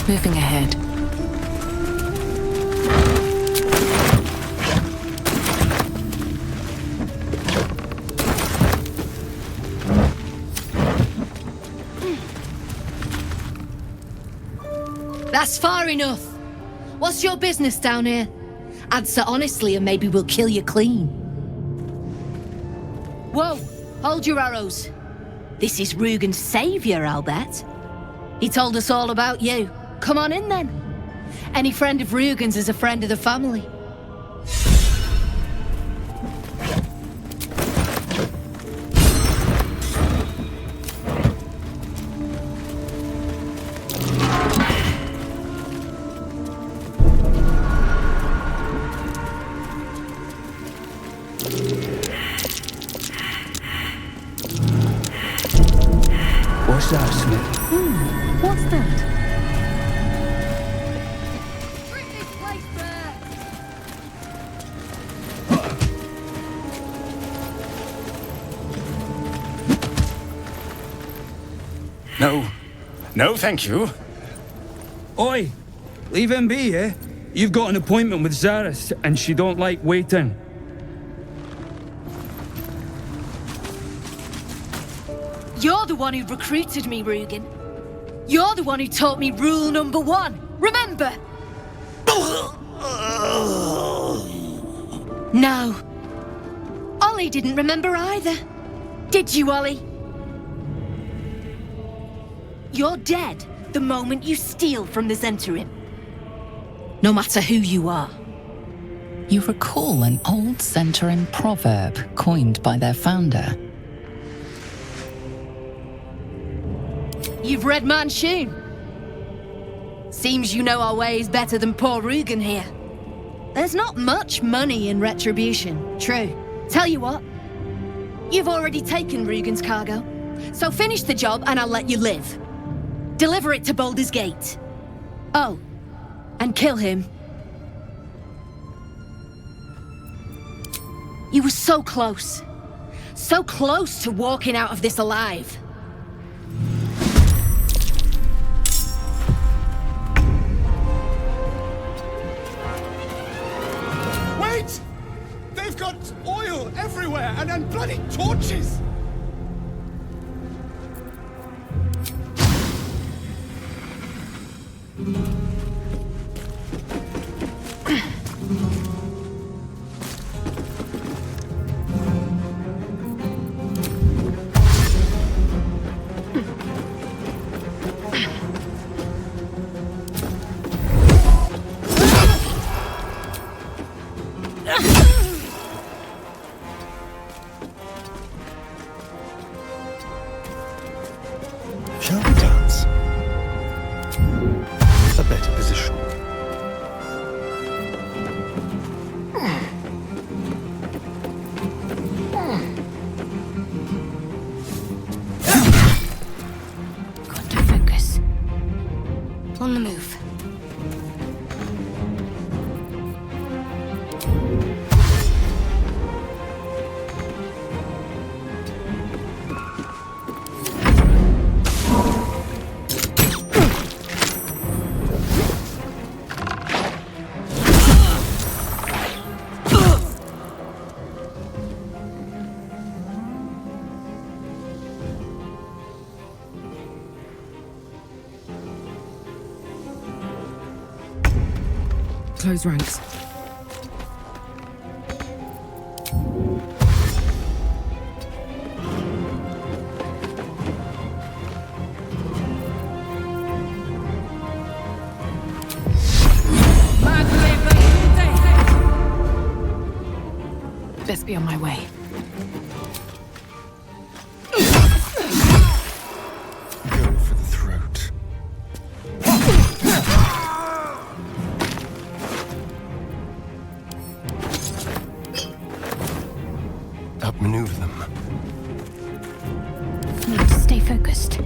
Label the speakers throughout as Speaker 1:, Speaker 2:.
Speaker 1: Moving ahead.
Speaker 2: That's far enough. What's your business down here? Answer honestly and maybe we'll kill you clean. Whoa, hold your arrows. This is Rugen's savior, I'll bet. He told us all about you. Come on in then. Any friend of Rugen's is a friend of the family.
Speaker 3: What's that, Smith?
Speaker 1: What's that?
Speaker 2: Bring this place back!
Speaker 4: No, thank you.
Speaker 3: Oi! Leave him be, eh? You've got an appointment with Zaris, and she don't like waiting.
Speaker 2: You're the one who recruited me, Rugen. You're the one who taught me rule number 1. Remember? No. Ollie didn't remember either. Did you, Ollie? You're dead the moment you steal from the Zhentarim. No matter who you are.
Speaker 1: You recall an old Zhentarim proverb coined by their founder.
Speaker 2: You've read Manchun. Seems you know our ways better than poor Rugen here. There's not much money in retribution, true. Tell you what, you've already taken Rugen's cargo, so finish the job and I'll let you live. Deliver it to Baldur's Gate. Oh, and kill him. You were so close. So close to walking out of this alive.
Speaker 4: Wait! They've got oil everywhere and bloody torches!
Speaker 5: Shall we dance? A better position.
Speaker 2: Got to focus. On the move.
Speaker 1: Close ranks. Best be on my way.
Speaker 5: Go for the throat. Outmaneuver them.
Speaker 2: Need to stay focused.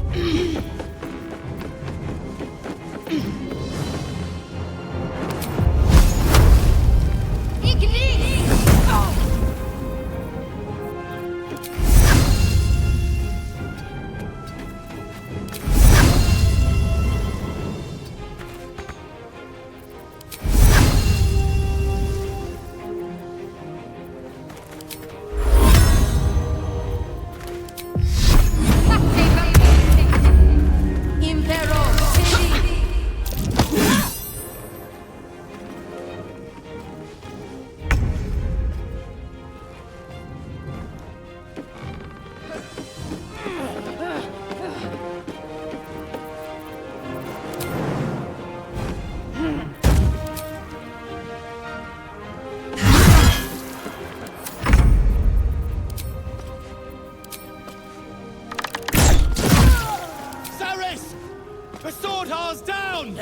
Speaker 4: The sword hall's down!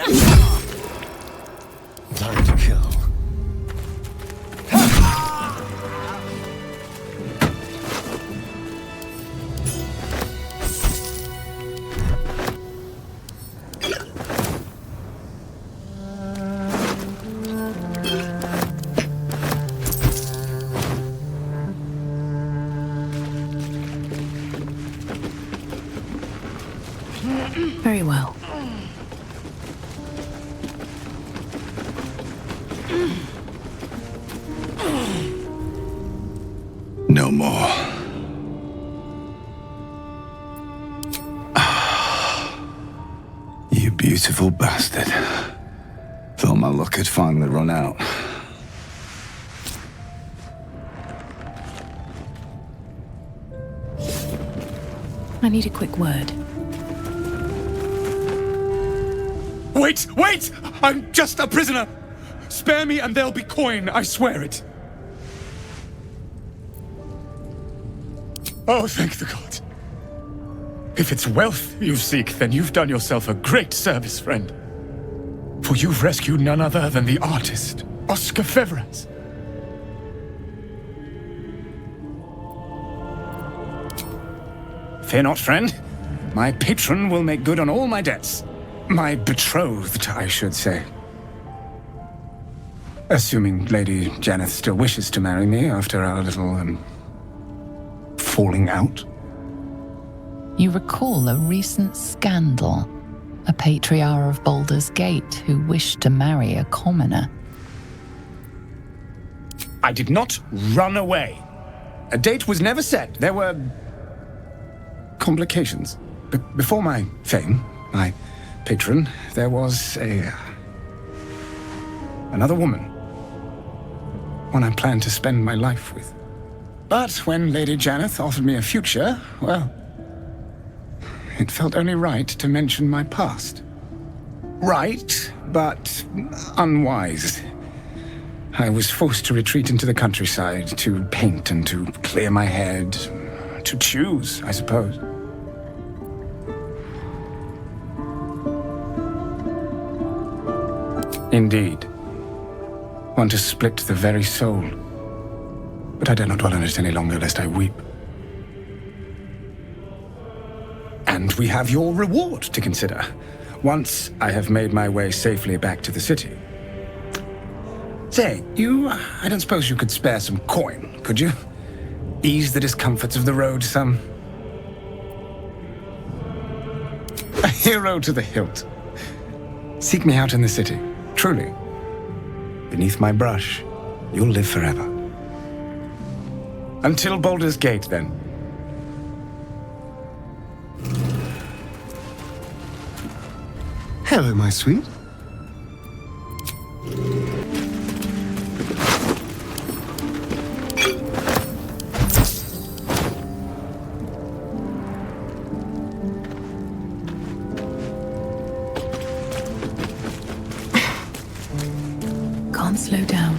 Speaker 5: Time to kill.
Speaker 6: Very well.
Speaker 7: No more. You beautiful bastard. Thought my luck had finally run out.
Speaker 6: I need a quick word.
Speaker 4: Wait! Wait! I'm just a prisoner! Spare me and there'll be coin, I swear it. Oh, thank the gods. If it's wealth you seek, then you've done yourself a great service, friend. For you've rescued none other than the artist, Oscar Feverez. Fear not, friend. My patron will make good on all my debts. My betrothed, I should say. Assuming Lady Janeth still wishes to marry me after our little, falling out.
Speaker 1: You recall a recent scandal. A patriarch of Baldur's Gate who wished to marry a commoner.
Speaker 4: I did not run away. A date was never set. There were complications. Before my fame, my patron, there was another woman. One I planned to spend my life with. But when Lady Janeth offered me a future, well, it felt only right to mention my past. Right, but unwise. I was forced to retreat into the countryside, to paint and to clear my head, to choose, I suppose. Indeed. One to split the very soul. But I dare not dwell on it any longer, lest I weep. And we have your reward to consider, once I have made my way safely back to the city. Say, I don't suppose you could spare some coin, could you? Ease the discomforts of the road some. A hero to the hilt. Seek me out in the city, truly. Beneath my brush, you'll live forever. Until Baldur's Gate, then.
Speaker 5: Hello, my sweet.
Speaker 6: Can't slow down.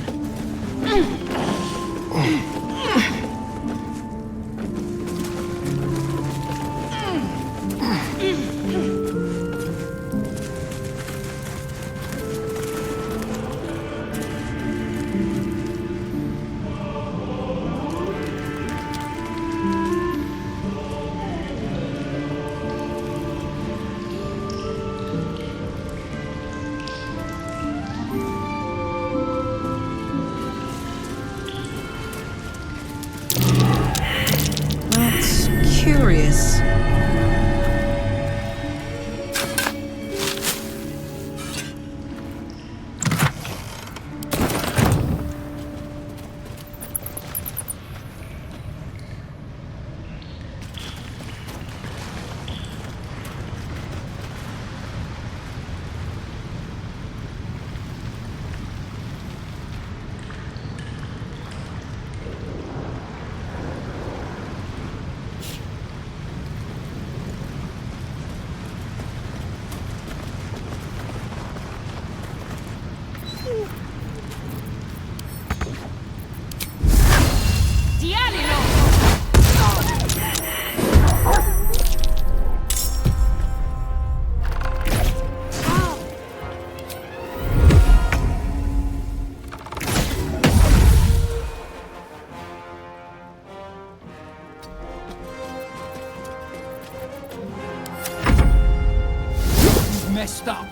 Speaker 3: messed up.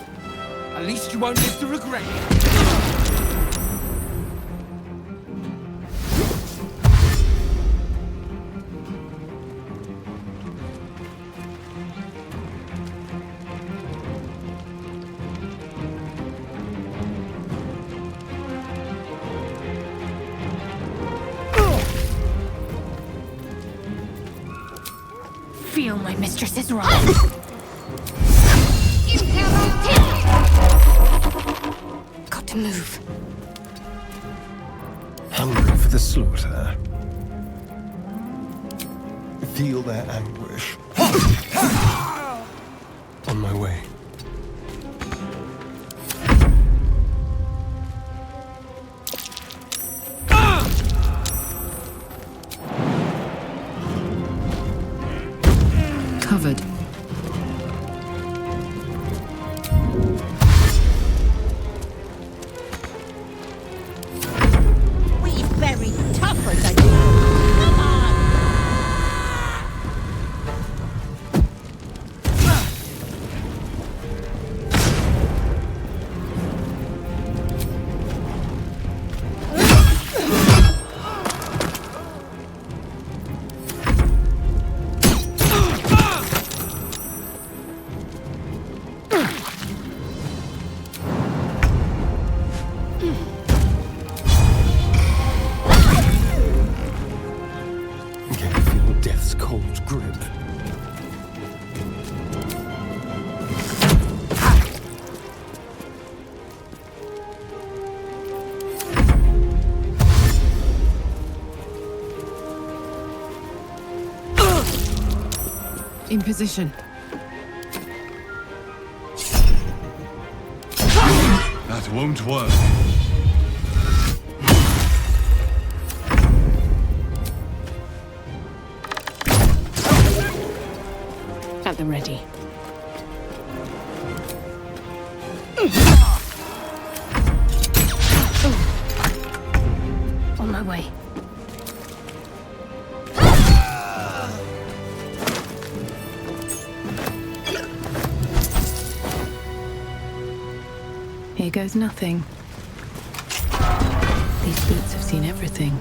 Speaker 3: At least you won't live to regret it.
Speaker 2: Feel my mistress is wrong. Got to move.
Speaker 5: Hungry for the slaughter. Feel their anguish. On my way.
Speaker 6: Covered.
Speaker 2: We very tougher than you. Come on.
Speaker 5: Can you feel death's cold grip?
Speaker 6: In position.
Speaker 7: That won't work.
Speaker 6: At the ready.
Speaker 2: On my way.
Speaker 6: Here goes nothing. These boots have seen everything.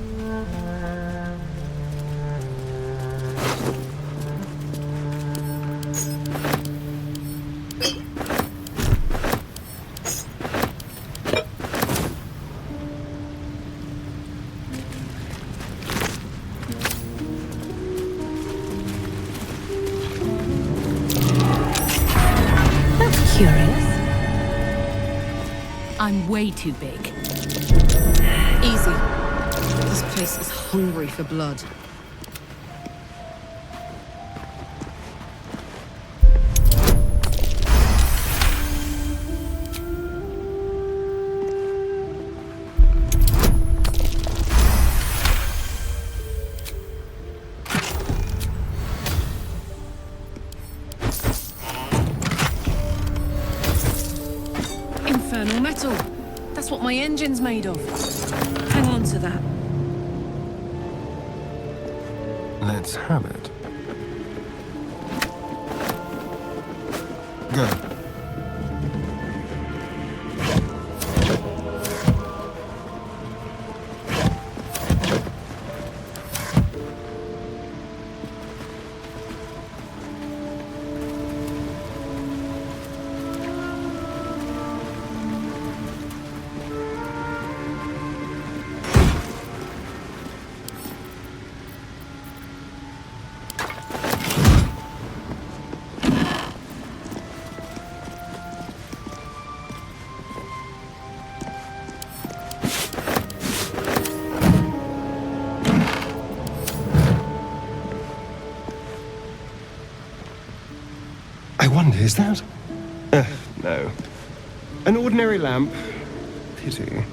Speaker 2: That's curious.
Speaker 8: I'm way too big. Easy. This place is hungry for blood.
Speaker 6: Infernal metal. That's what my engine's made of. Hang on to that.
Speaker 5: Let's have it. Go. I wonder, is that? No. An ordinary lamp. Pity.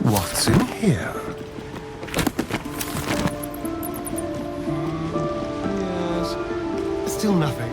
Speaker 5: What's in here? Yes. Still nothing.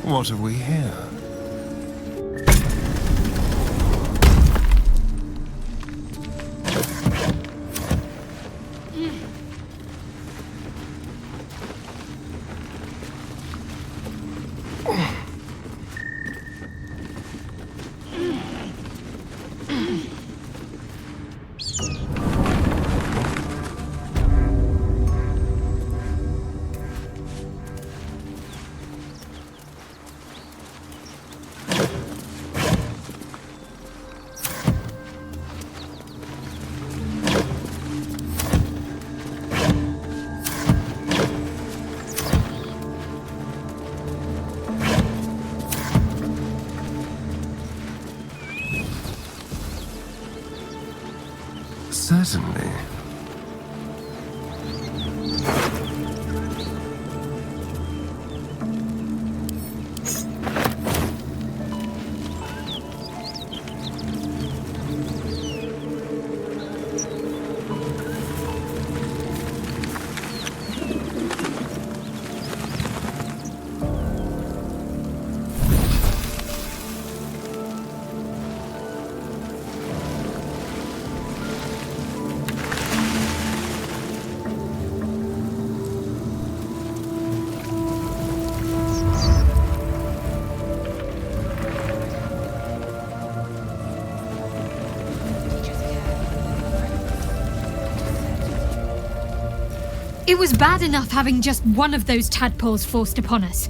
Speaker 5: What have we here? Certainly.
Speaker 9: It was bad enough having just one of those tadpoles forced upon us.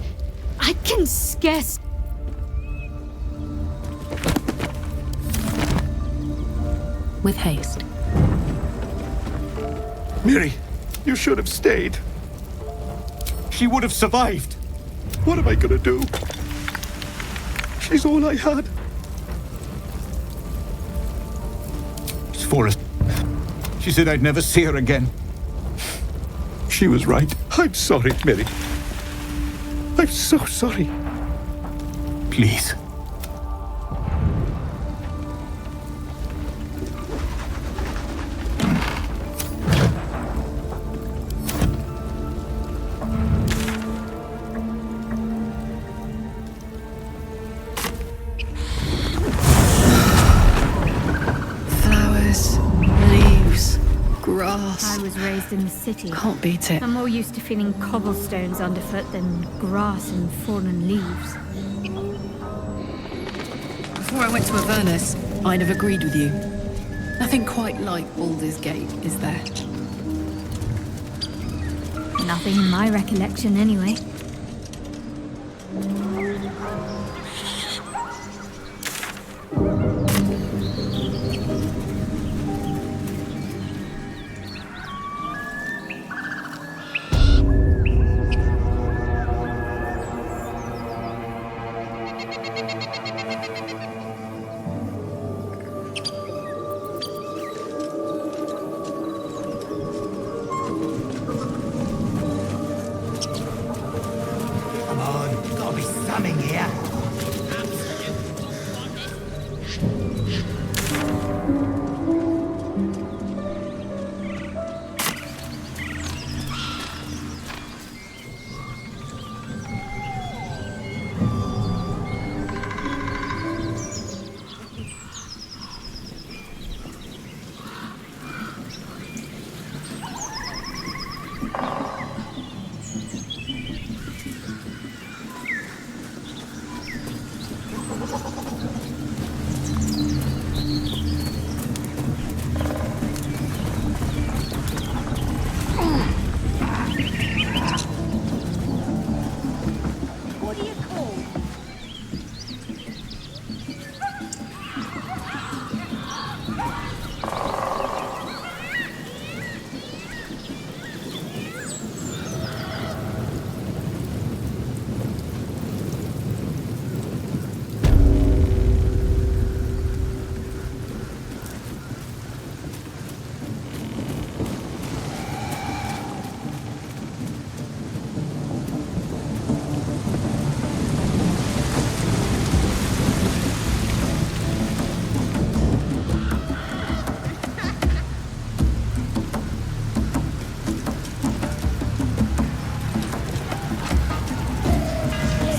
Speaker 9: I can scarce...
Speaker 8: With haste.
Speaker 10: Miri, you should have stayed. She would have survived. What am I gonna do? She's all I had. It's Forrest. She said I'd never see her again. She was right. I'm sorry, Miri. I'm so sorry. Please.
Speaker 6: Flowers, leaves, grass.
Speaker 9: I was raised in the city.
Speaker 6: Can't beat it.
Speaker 9: I'm more used to feeling cobblestones underfoot than grass and fallen leaves.
Speaker 6: Before I went to Avernus, I'd have agreed with you. Nothing quite like Baldur's Gate, is there?
Speaker 9: Nothing in my recollection, anyway.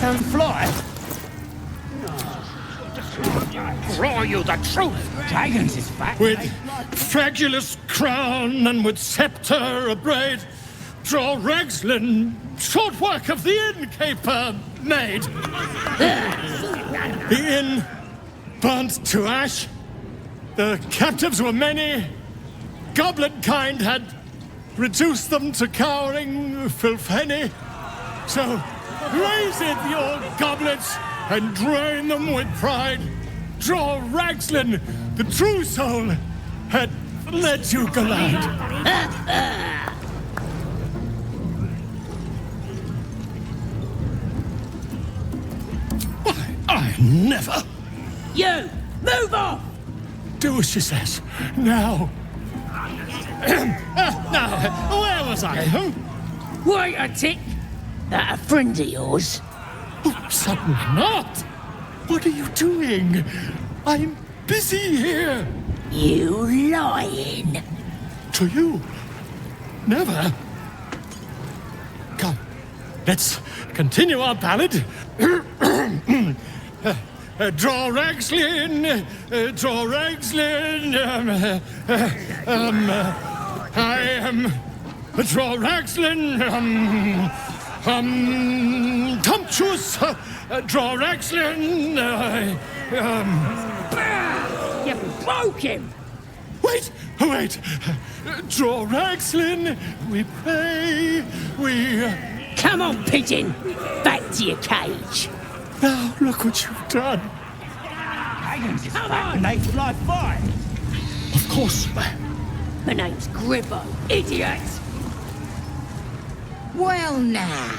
Speaker 3: can't fly?
Speaker 11: Draw you the truth!
Speaker 3: Dragons is fat.
Speaker 11: With fragulous crown and with sceptre abraid, draw Ragslin, short work of the innkeeper made. The inn burnt to ash. The captives were many. Goblin kind had reduced them to cowering filthenny. So raise it, your goblets, and drain them with pride. Draw Ragslin, the true soul, had led you glad. I never.
Speaker 12: You! Move off!
Speaker 11: Do as she says. Now. Now, where was I?
Speaker 12: Wait a tick. That a friend of yours?
Speaker 11: Oh, certainly not. What are you doing? I'm busy here.
Speaker 12: You lying.
Speaker 11: To you? Never. Come, let's continue our ballad. Draw Ragslin, draw Ragslin. I am draw Ragslin. Tumptuous. Draw Ragslin.
Speaker 12: You broke him.
Speaker 11: Wait. Draw Ragslin. We pray. We.
Speaker 12: Come on, pigeon. Back to your cage.
Speaker 11: Now look what you've done.
Speaker 3: Dragons is fat and they fly far.
Speaker 11: Of course.
Speaker 12: My name's Gribbo, idiot.
Speaker 2: Well, now,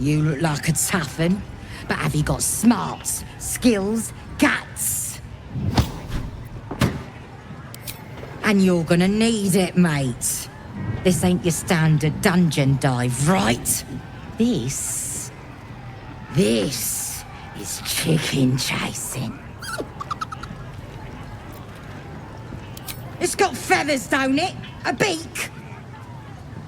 Speaker 2: you look like a tough un, but have you got smarts, skills, guts? And you're gonna need it, mate. This ain't your standard dungeon dive, right? This is chicken chasing. It's got feathers, don't it? A beak?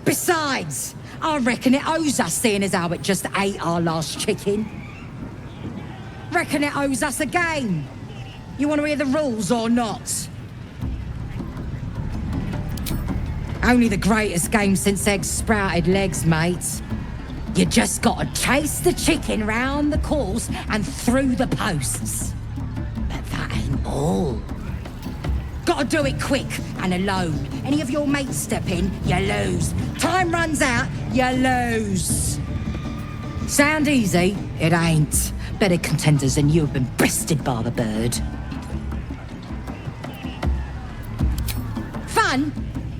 Speaker 2: Besides, I reckon it owes us, seeing as how it just ate our last chicken. Reckon it owes us a game. You want to hear the rules or not? Only the greatest game since eggs sprouted legs, mate. You just gotta chase the chicken round the course and through the posts. But that ain't all. Gotta do it quick and alone. Any of your mates step in, you lose. Time runs out, you lose. Sound easy? It ain't. Better contenders than you have been breasted by the bird. Fun?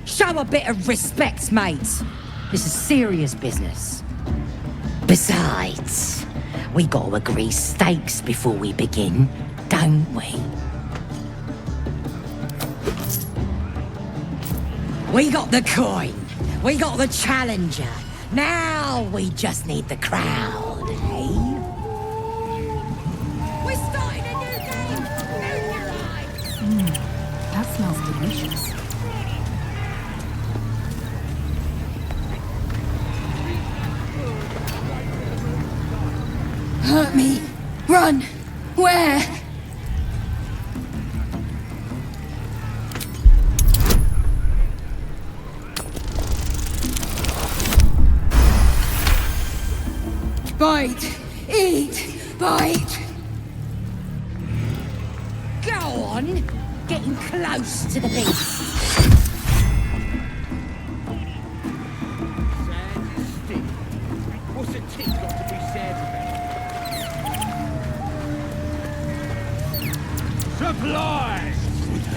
Speaker 2: Show a bit of respect, mate. This is serious business. Besides, we gotta agree stakes before we begin, don't we? We got the coin. We got the challenger. Now we just need the crowd, eh? We're starting a new game!
Speaker 6: That smells delicious.
Speaker 9: Hurt me. Run. Where? Bite. Eat. Bite.
Speaker 2: Go on. Getting close to the beast.
Speaker 3: What's a tick got to be said about? Supplies!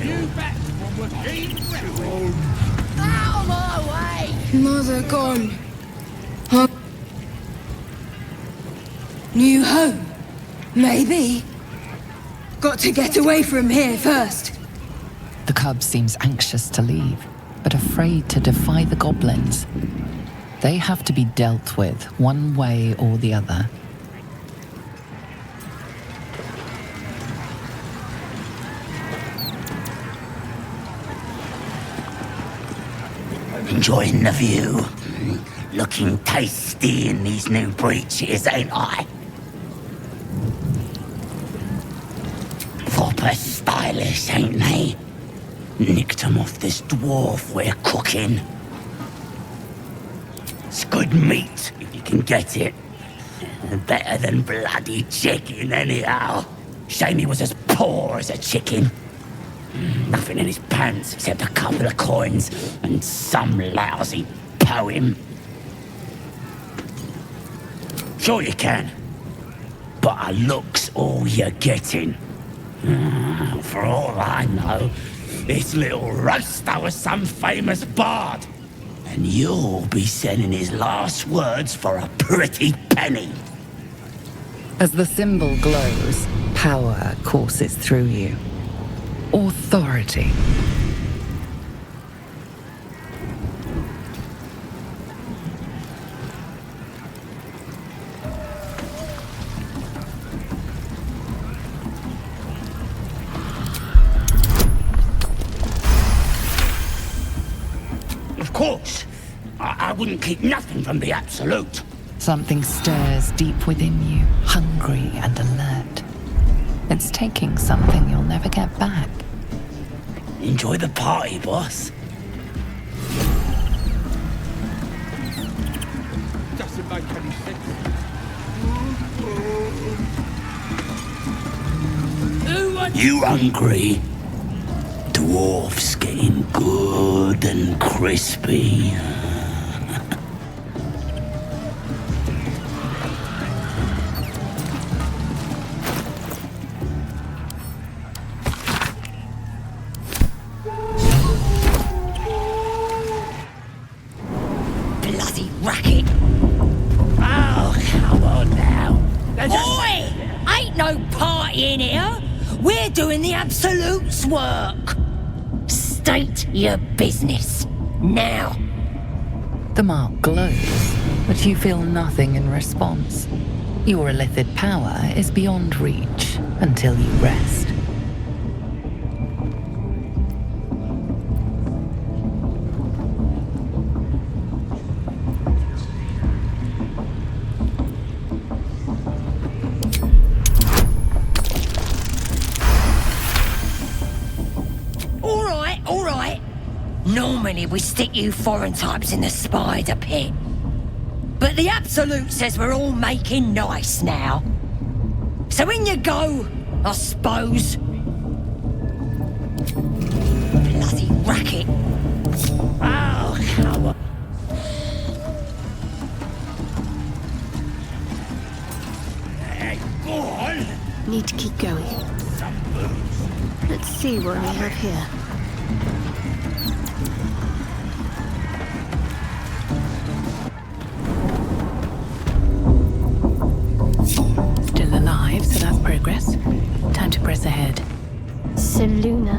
Speaker 3: You back from within.
Speaker 2: Out of my way!
Speaker 9: Mother gone. Huh? New home? Maybe. Got to get away from here first.
Speaker 1: The cub seems anxious to leave, but afraid to defy the goblins. They have to be dealt with one way or the other.
Speaker 12: Enjoying the view. Looking tasty in these new breeches, ain't I? Proper stylish, ain't they? Nicked 'em off this dwarf we're cooking. It's good meat, if you can get it. Better than bloody chicken, anyhow. Shame he was as poor as a chicken. Nothing in his pants except a couple of coins and some lousy poem. Sure you can. But a look's all you're getting. For all I know, this little roaster was some famous bard. And you'll be sending his last words for a pretty penny.
Speaker 1: As the symbol glows, power courses through you. Authority.
Speaker 12: Of course. I wouldn't keep nothing from the Absolute.
Speaker 1: Something stirs deep within you, hungry and alert. It's taking something you'll never get back.
Speaker 12: Enjoy the party, boss.
Speaker 3: Doesn't make any sense.
Speaker 12: You hungry? Dwarf's getting good and crispy. Bloody racket! Oh, come on now.
Speaker 13: Oi! Ain't no party in here. We're doing the Absolute's work. State your business. Now.
Speaker 1: The mark glows, but you feel nothing in response. Your illithid power is beyond reach until you rest.
Speaker 13: All right. Normally we stick you foreign types in the spider pit. But the Absolute says we're all making nice now. So in you go, I suppose. Bloody racket. Oh, come on.
Speaker 12: Hey, go on.
Speaker 8: Need to keep going. Let's see what we have here.
Speaker 6: Still alive, so that's progress. Time to press ahead.
Speaker 14: Seluna.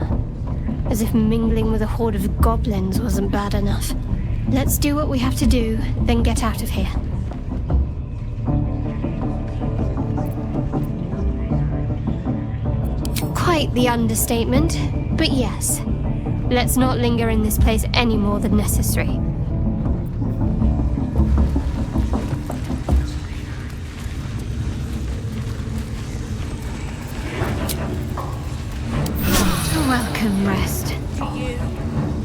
Speaker 14: As if mingling with a horde of goblins wasn't bad enough. Let's do what we have to do, then get out of here. Quite the understatement, but yes. Let's not linger in this place any more than necessary. Welcome, rest.
Speaker 13: Do you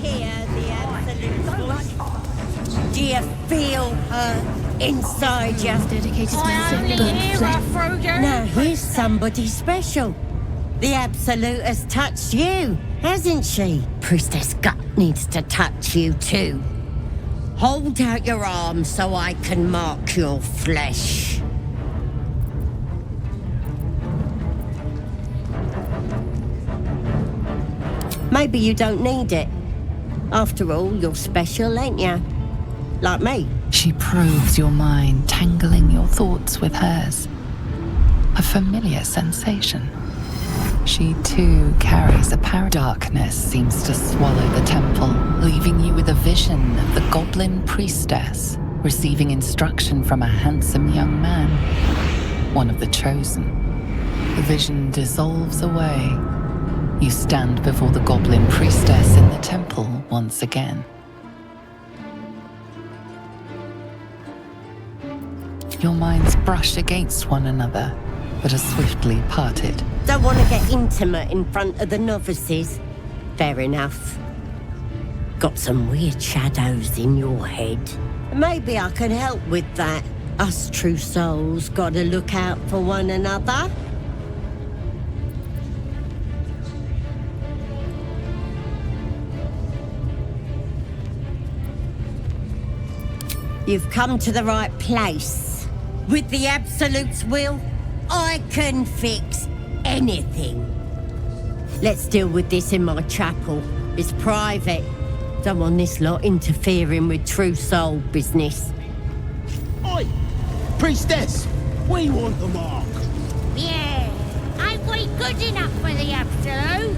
Speaker 13: hear the Absolute voice? Do you feel her inside you?
Speaker 14: Dedicated to
Speaker 13: I only hear her, Frodo. Now here's somebody special. The Absolute has touched you, hasn't she? Priestess Gut needs to touch you too. Hold out your arm so I can mark your flesh. Maybe you don't need it. After all, you're special, ain't you? Like me.
Speaker 1: She probes your mind, tangling your thoughts with hers. A familiar sensation. She too carries a power. Darkness seems to swallow the temple, leaving you with a vision of the Goblin priestess receiving instruction from a handsome young man, one of the chosen. The vision dissolves away. You stand before the Goblin priestess in the temple once again. Your minds brush against one another, but are swiftly parted.
Speaker 13: Don't want to get intimate in front of the novices. Fair enough. Got some weird shadows in your head. Maybe I can help with that. Us true souls gotta look out for one another. You've come to the right place. With the Absolute's will, I can fix anything. Let's deal with this in my chapel. It's private. Don't want this lot interfering with true soul business.
Speaker 12: Oi! Priestess! We want the mark!
Speaker 15: Yeah, ain't we good enough for the Absolute?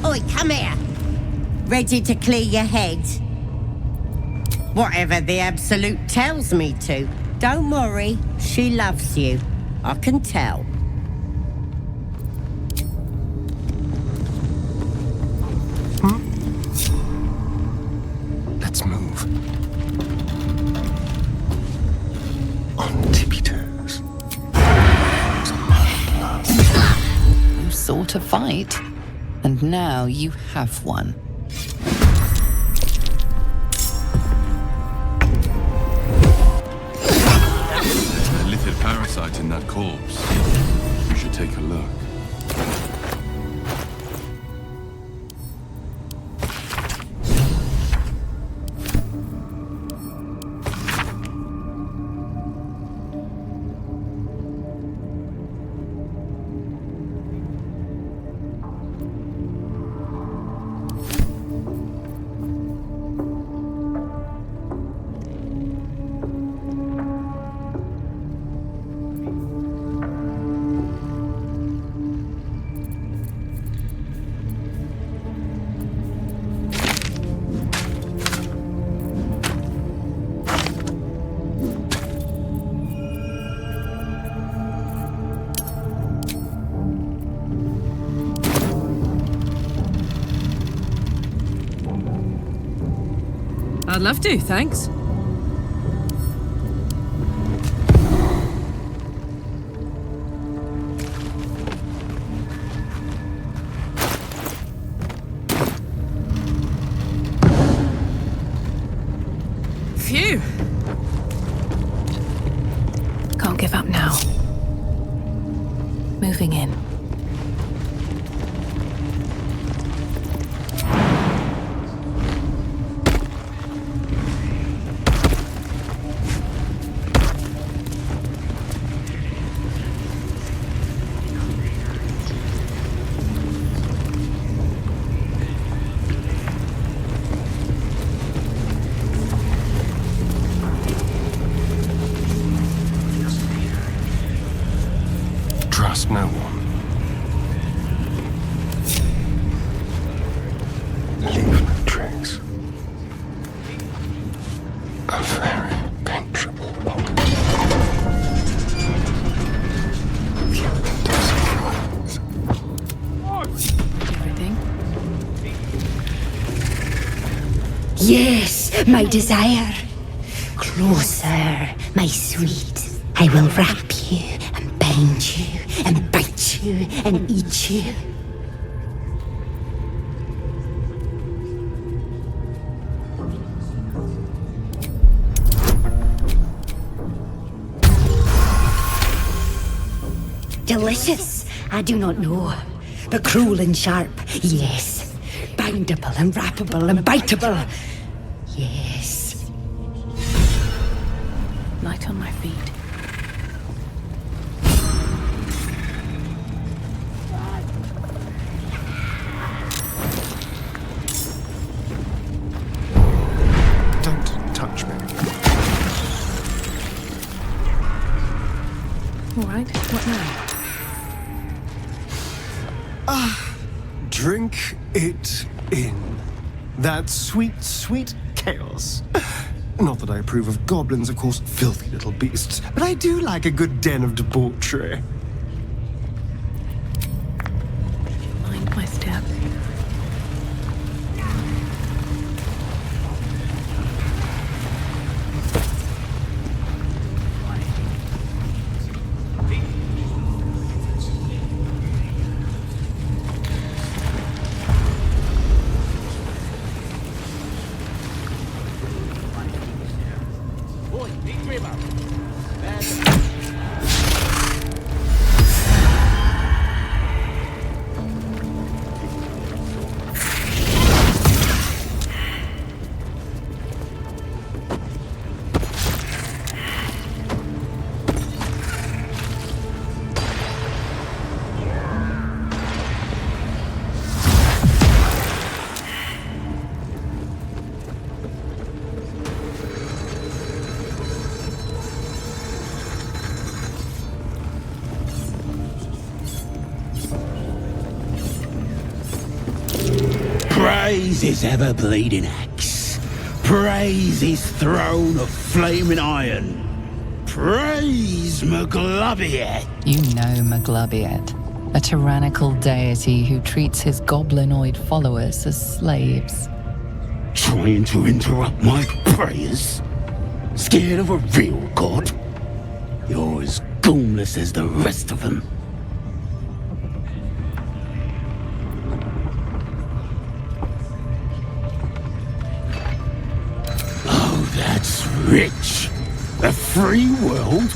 Speaker 13: Oi, come here. Ready to clear your head? Whatever the Absolute tells me to. Don't worry, she loves you. I can tell.
Speaker 5: Let's move. On tippy toes.
Speaker 1: You sought a fight, and now you have one.
Speaker 16: A little parasite in that corpse. You should take a look.
Speaker 6: I'd love to, thanks. Phew!
Speaker 8: Can't give up now. Moving in.
Speaker 5: Trust no one. Leave no trace. A very penetrable bond.
Speaker 6: Everything?
Speaker 15: Yes, my desire. Closer, my sweet. I will wrap you and bind you and bite you and eat you. Delicious, I do not know. But cruel and sharp, yes. Bindable and wrappable and biteable, yes.
Speaker 8: Light on my feet.
Speaker 5: Don't touch me.
Speaker 8: All right, what now?
Speaker 5: Drink it in. That sweet, sweet chaos. Not that I approve of goblins, of course, filthy little beasts, but I do like a good den of debauchery.
Speaker 6: Mind my step.
Speaker 12: Praise his ever-bleeding axe. Praise his throne of flaming iron. Praise Maglubiet.
Speaker 1: You know Maglubiet, a tyrannical deity who treats his goblinoid followers as slaves.
Speaker 12: Trying to interrupt my prayers? Scared of a real god? You're as goonless as the rest of them. That's rich. A free world?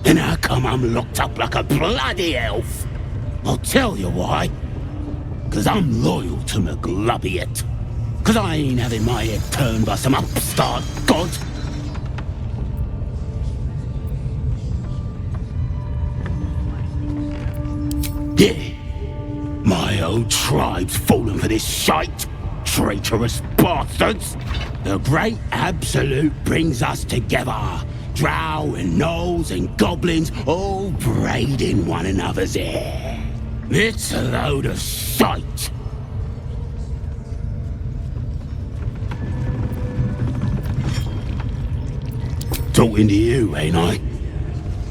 Speaker 12: And how come I'm locked up like a bloody elf? I'll tell you why. 'Cause I'm loyal to Maglubiet. 'Cause I ain't having my head turned by some upstart god. Yeah. My old tribe's fallen for this shite. Traitorous bastards! The Great Absolute brings us together. Drow and gnolls and goblins all braiding one another's hair. It's a load of shite. Talking to you, ain't I?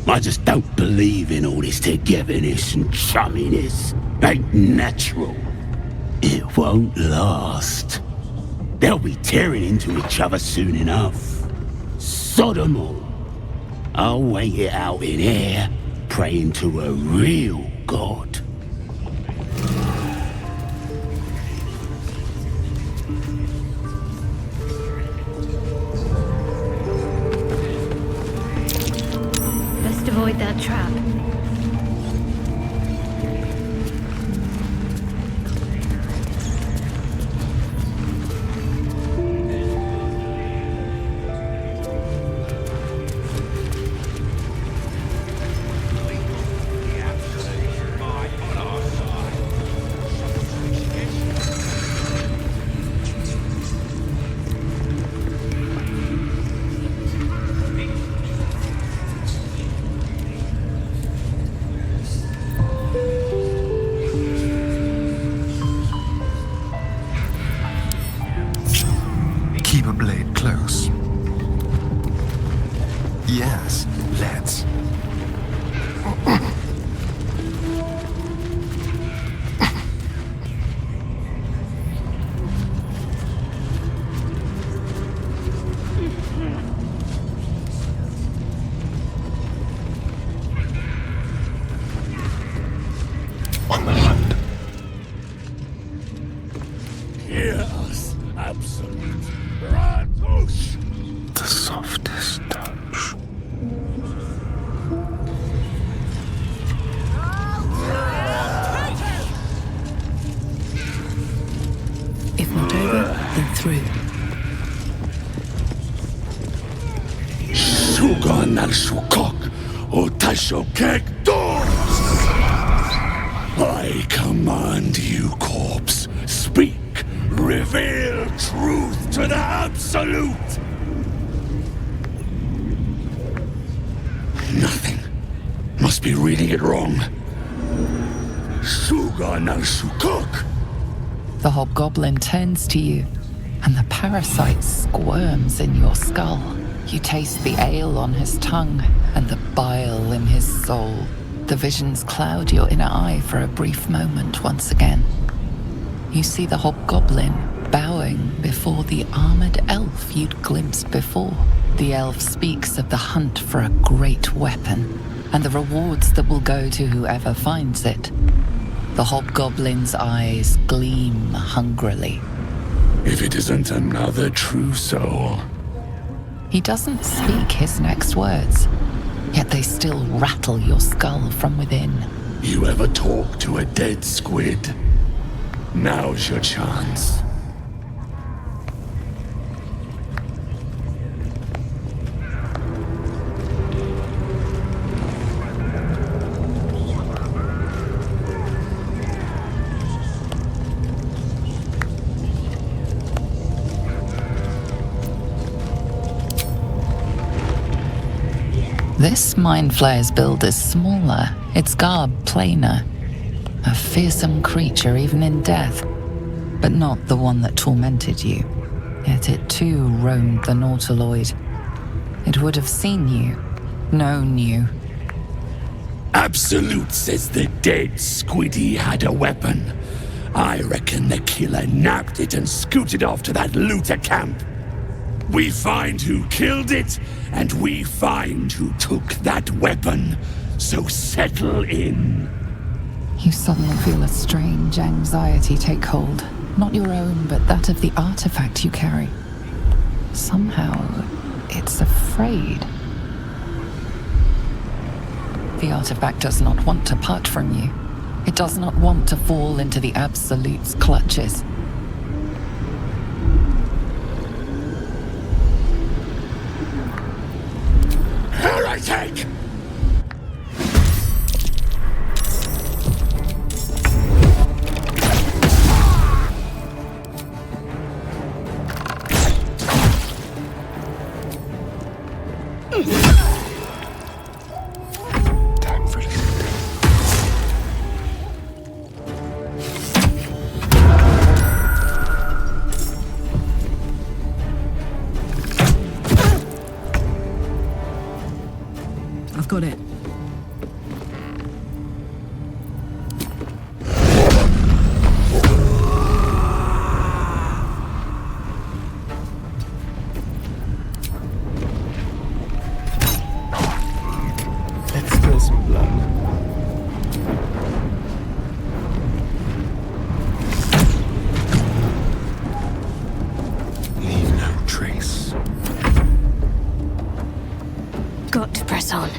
Speaker 12: I just don't believe in all this togetherness and chumminess. Ain't natural. It won't last. They'll be tearing into each other soon enough. Sod 'em all. I'll wait it out in here, praying to a real god.
Speaker 14: Best avoid that trap.
Speaker 5: Keep a blade close. Yes, let's. On the hunt.
Speaker 12: Yes, absolute. Ratush.
Speaker 5: The softest touch.
Speaker 6: If not over, then through.
Speaker 12: Sugan al Shukok, Otasho Kek Doors. I command you, corpse. Speak. Reveal truth to the Absolute. Nothing. Must be reading it wrong. Sugan al Shukok.
Speaker 1: The hobgoblin turns to you, and the parasite squirms in your skull. You taste the ale on his tongue and the bile in his soul. The visions cloud your inner eye for a brief moment once again. You see the hobgoblin bowing before the armored elf you'd glimpsed before. The elf speaks of the hunt for a great weapon and the rewards that will go to whoever finds it. The hobgoblin's eyes gleam hungrily.
Speaker 7: If it isn't another true soul.
Speaker 1: He doesn't speak his next words, yet they still rattle your skull from within.
Speaker 7: You ever talk to a dead squid? Now's your chance.
Speaker 1: This Mind Flayer's build is smaller, its garb plainer. A fearsome creature even in death, but not the one that tormented you. Yet it too roamed the Nautiloid. It would have seen you, known you.
Speaker 12: Absolute says the dead squiddy had a weapon. I reckon the killer nabbed it and scooted off to that looter camp. We find who killed it, and we find who took that weapon. So settle in.
Speaker 1: You suddenly feel a strange anxiety take hold. Not your own, but that of the artifact you carry. Somehow, it's afraid. The artifact does not want to part from you. It does not want to fall into the Absolute's clutches.
Speaker 12: Heretic!
Speaker 4: Time for it.
Speaker 6: I've got it.
Speaker 4: Let's spill some blood. Leave no trace.
Speaker 14: Got to press on.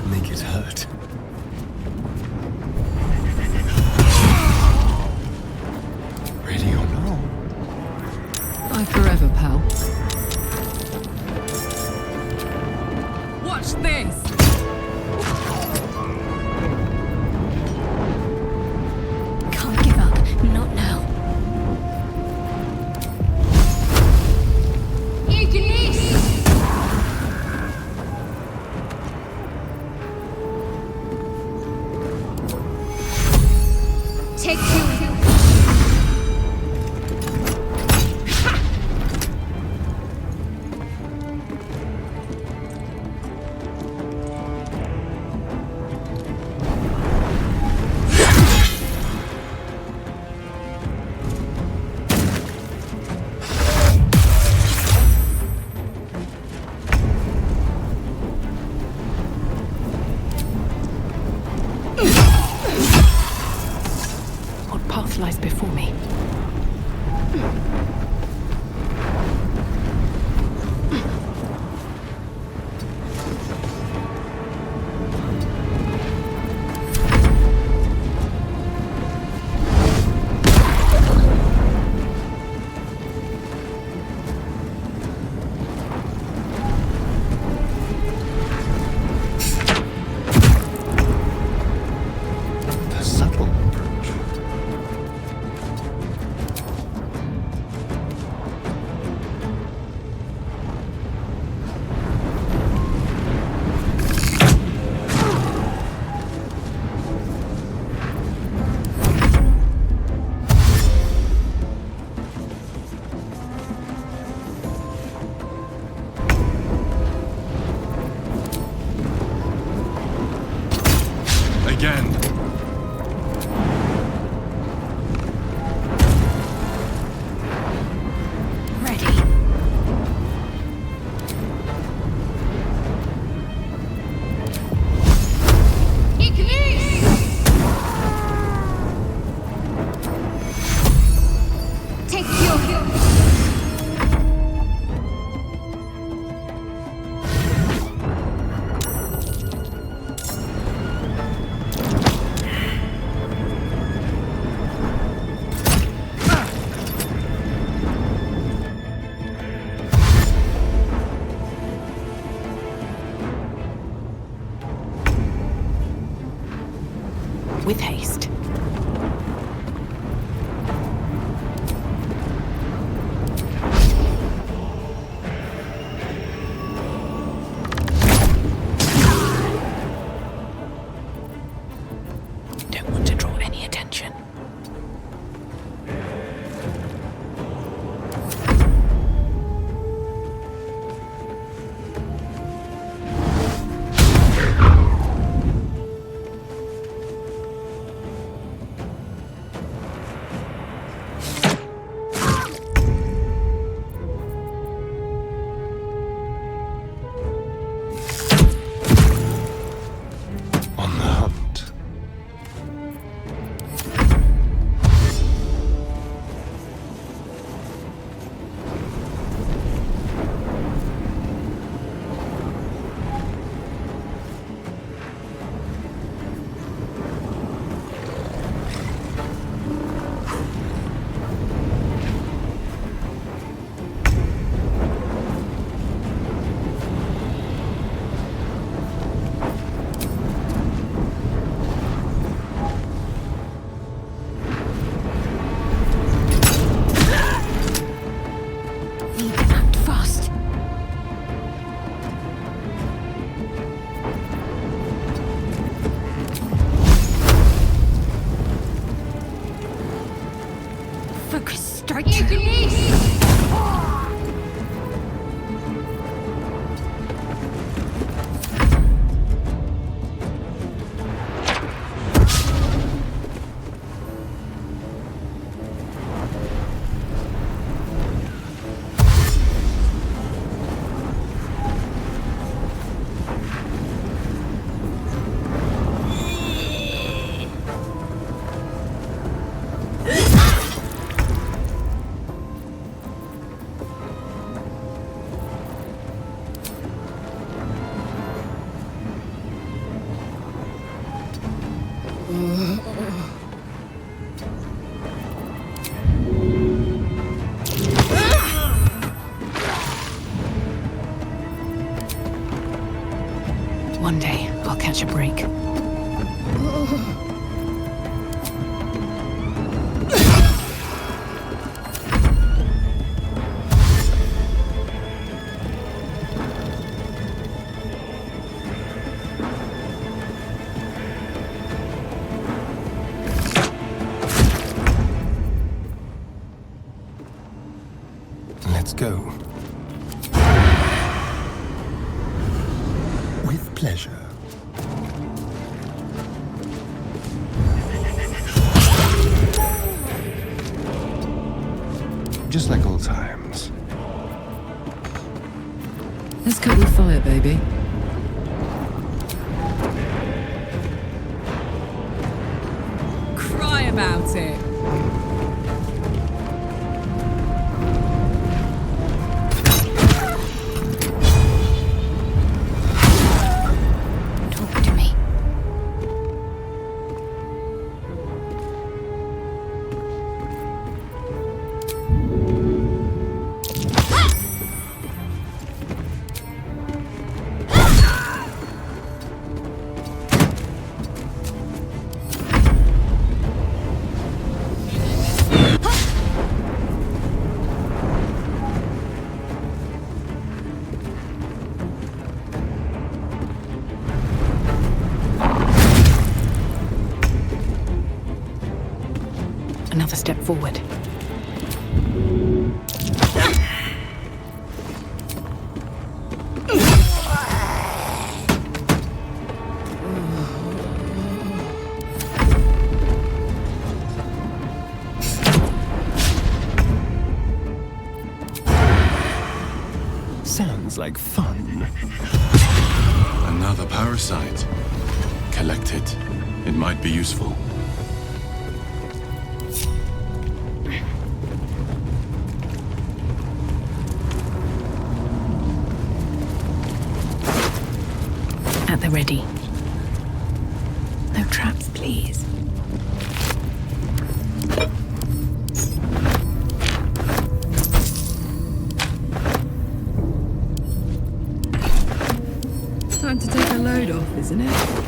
Speaker 5: Make it hurt. Ready or not?
Speaker 6: Aye, forever, pal. Watch this!
Speaker 14: Can't give up. Not now.
Speaker 16: Again.
Speaker 8: With haste. Don't want to draw any attention. One day, I'll catch a break.
Speaker 5: Let's go. With pleasure. Just like old times.
Speaker 6: Let's cook with fire, baby. Cry about it. step forward.
Speaker 5: Sounds like fun.
Speaker 16: Another parasite. Collect it. It might be useful.
Speaker 6: At the ready. No traps, please. Time to take a load off, isn't it?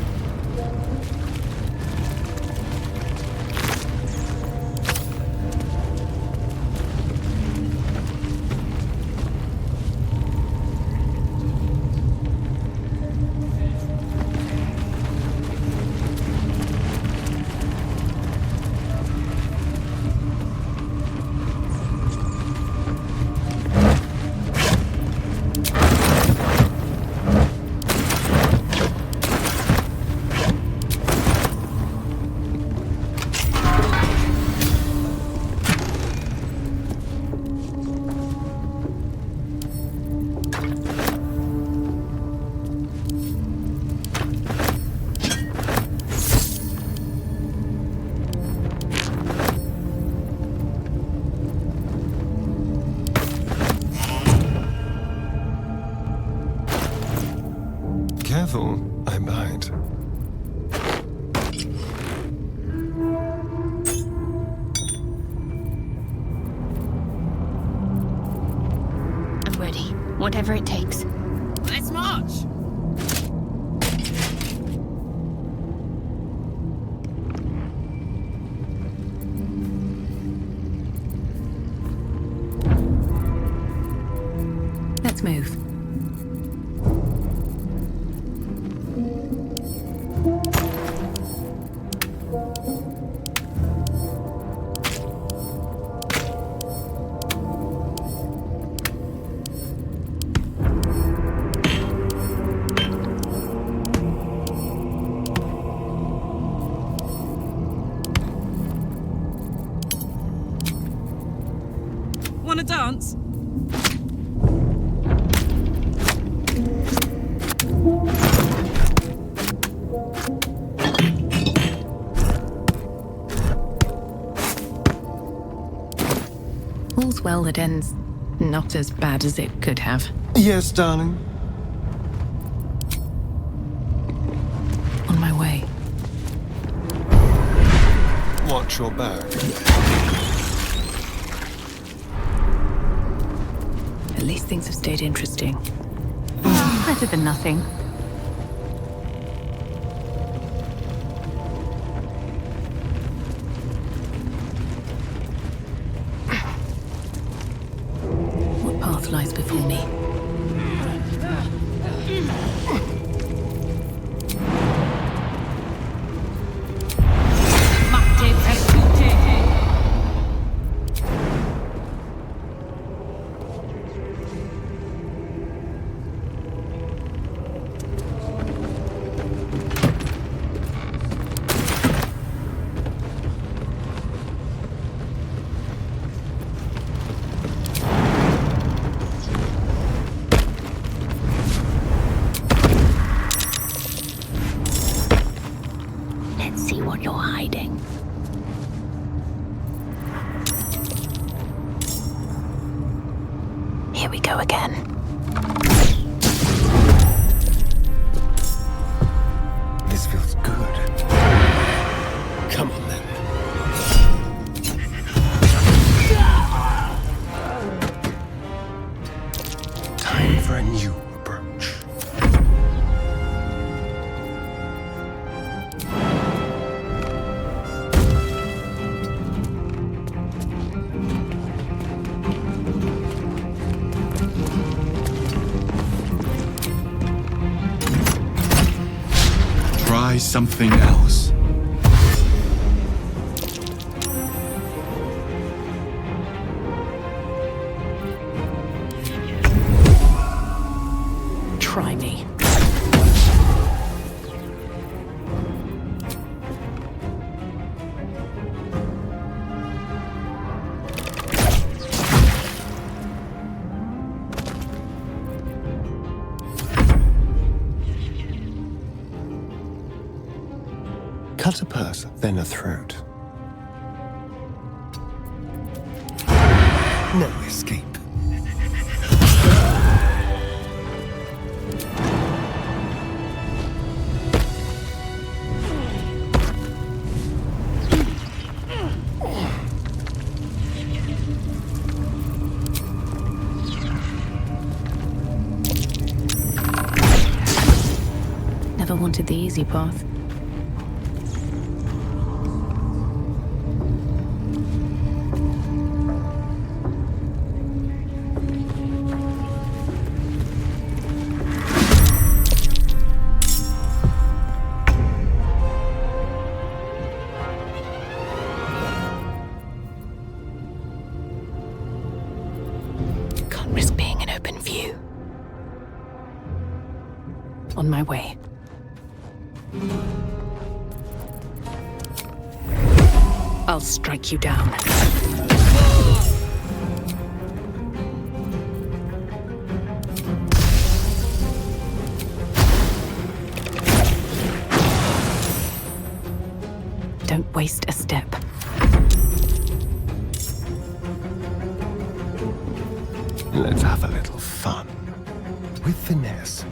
Speaker 5: Careful, I bite.
Speaker 14: I'm ready. Whatever it takes.
Speaker 2: Let's march!
Speaker 6: Let's move.
Speaker 8: Wanna dance?
Speaker 6: All's well that ends not as bad as it could have.
Speaker 5: Yes, darling.
Speaker 6: On my way.
Speaker 5: Watch your back.
Speaker 6: At least things have stayed interesting. Better than nothing. What path lies before me?
Speaker 14: Let's see what you're hiding. Here we go again.
Speaker 5: This feels good. Come on then. Time for a new approach.
Speaker 16: Try something else.
Speaker 8: try me.
Speaker 5: Cut a purse, then a throat. No escape.
Speaker 8: Never wanted the easy path. Can't risk being in open view. On my way. I'll strike you down. Don't waste a step.
Speaker 5: Let's have a little fun. With finesse.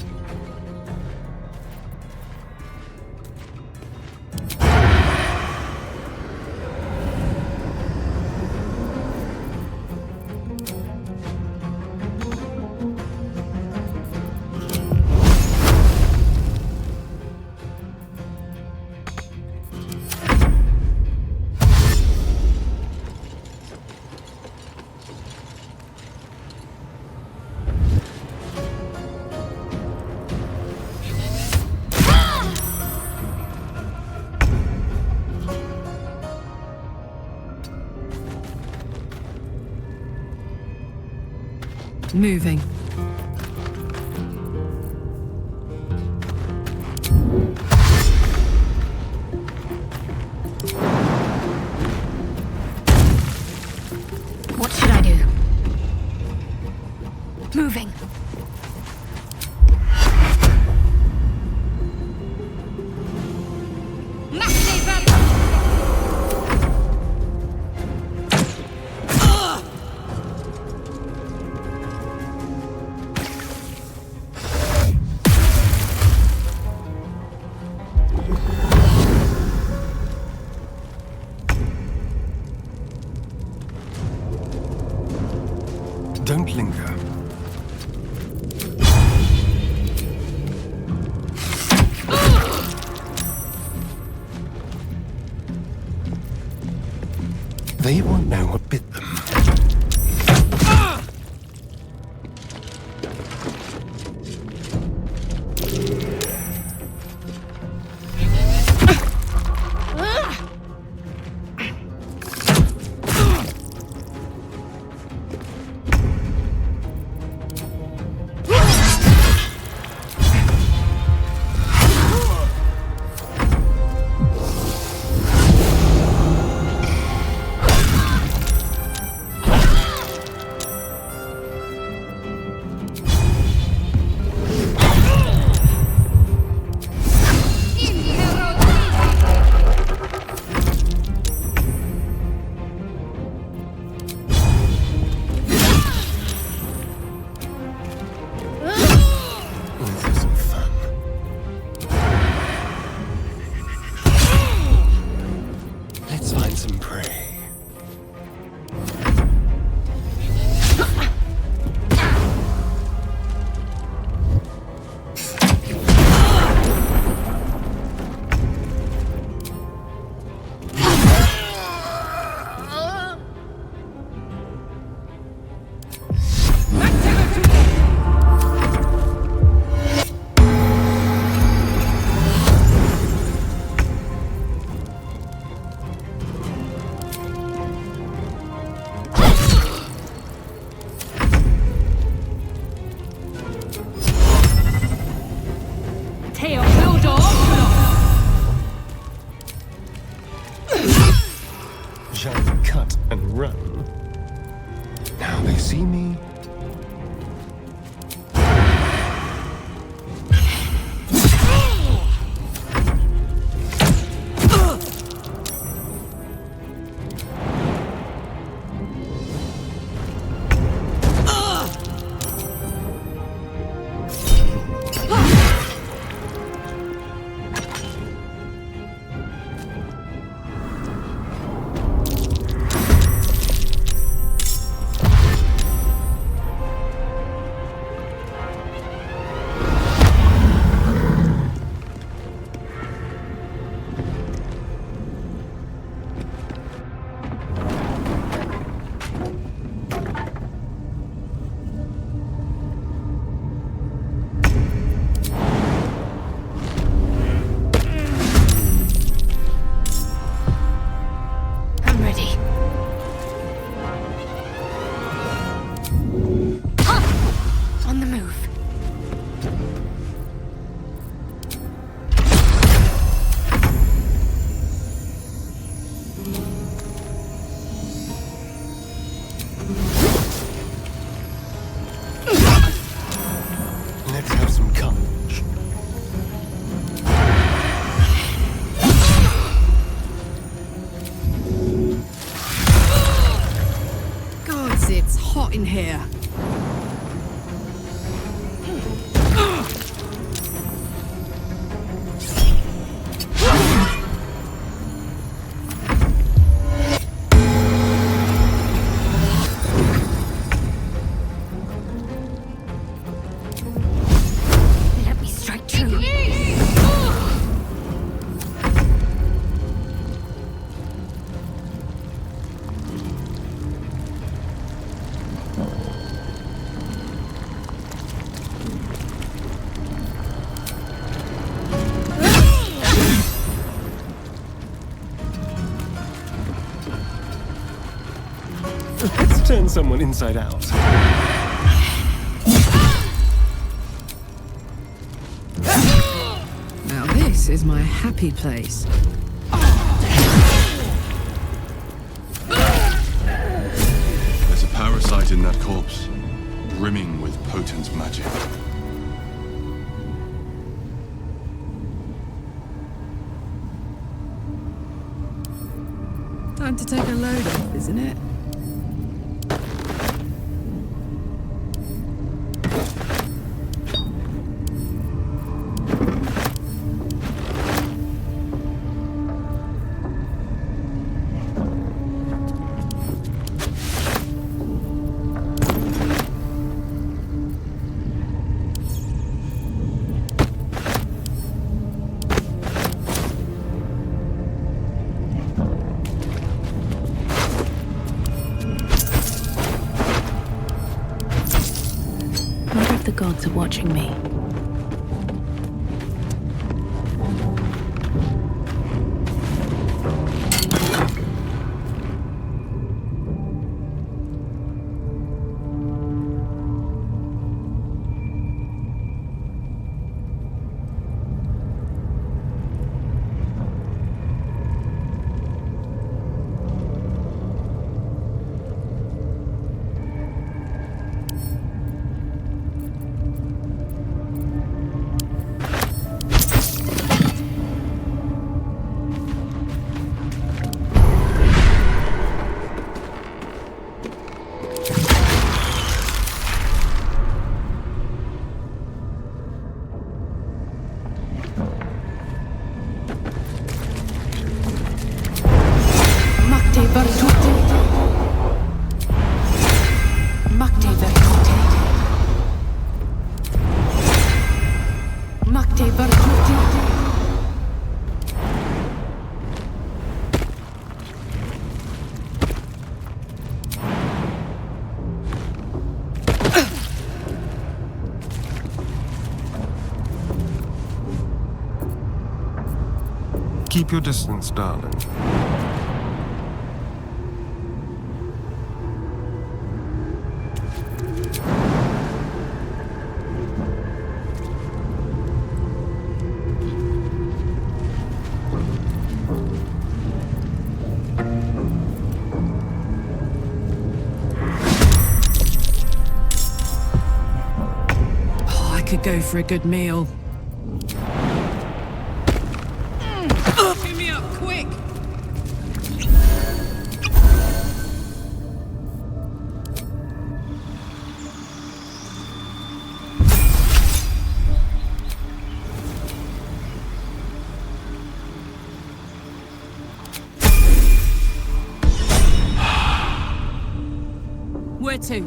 Speaker 6: Moving.
Speaker 9: What should I do? Moving.
Speaker 5: Don't linger. They won't know what bit them. they see me?
Speaker 6: In here.
Speaker 15: Let me strike true.
Speaker 5: Let's turn someone inside out.
Speaker 6: Now this is my happy place.
Speaker 16: There's a parasite in that corpse, brimming with potent magic.
Speaker 6: Time to take a load off, isn't it?
Speaker 1: The gods are watching me.
Speaker 5: Keep your distance, darling.
Speaker 6: could go for a good meal. Fill me up, quick! Where to?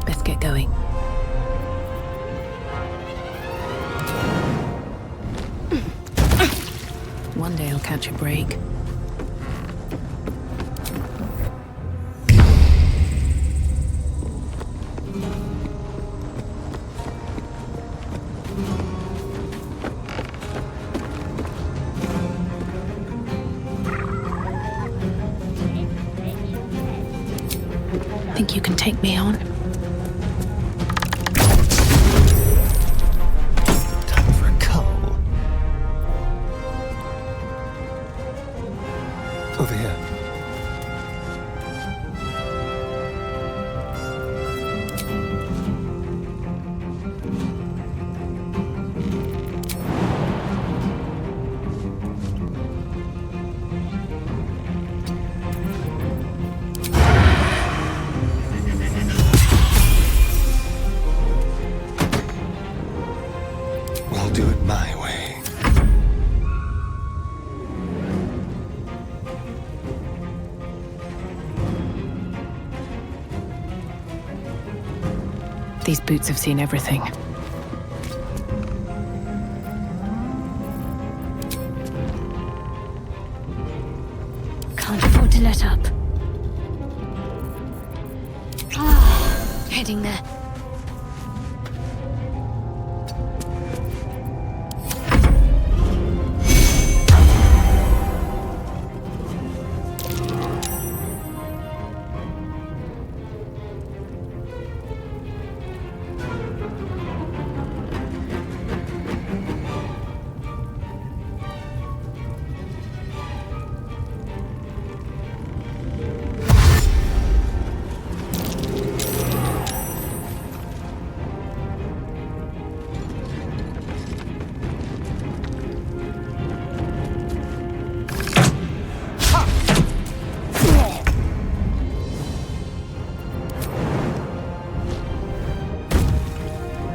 Speaker 8: Best get going. One day I'll catch a break. Think you can take me on?
Speaker 5: Time for a cull. Over here. We'll do it my way.
Speaker 8: These boots have seen everything.
Speaker 14: Can't afford to let up. Heading there.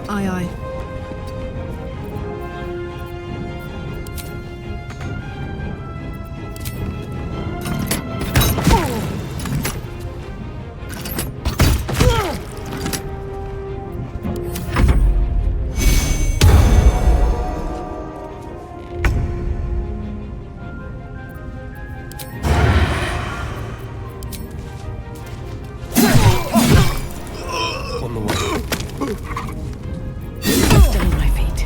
Speaker 6: Aye, aye.
Speaker 5: On the way.
Speaker 8: Still on my feet.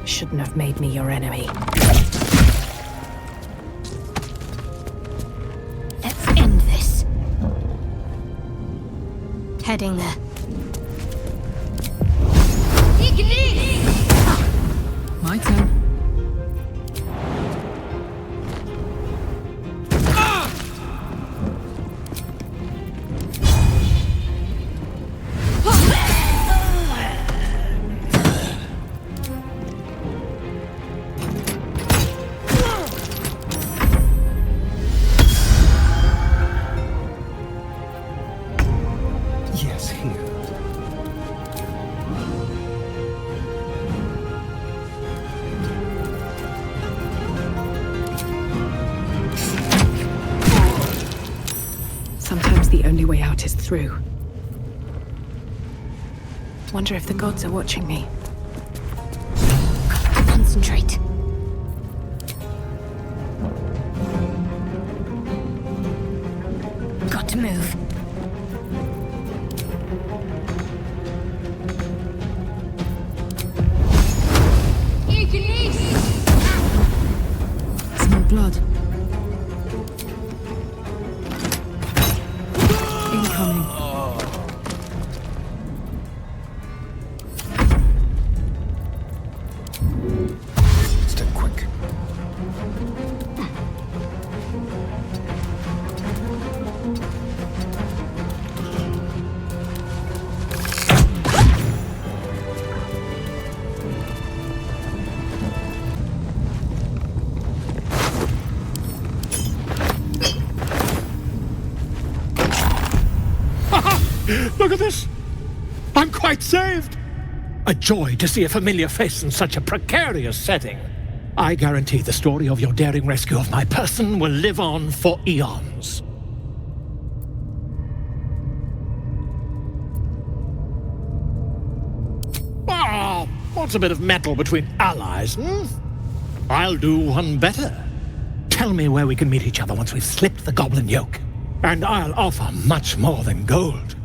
Speaker 8: Shouldn't have made me your enemy.
Speaker 14: Let's end this. Heading there.
Speaker 6: My turn.
Speaker 5: Yes, here.
Speaker 8: Sometimes the only way out is through. Wonder if the gods are watching me.
Speaker 14: Concentrate. Got to move.
Speaker 6: Smell blood.
Speaker 11: Look at this! I'm quite saved! A joy to see a familiar face in such a precarious setting. I guarantee the story of your daring rescue of my person will live on for eons. Ah, what's a bit of metal between allies, I'll do one better. Tell me where we can meet each other once we've slipped the goblin yoke. And I'll offer much more than gold.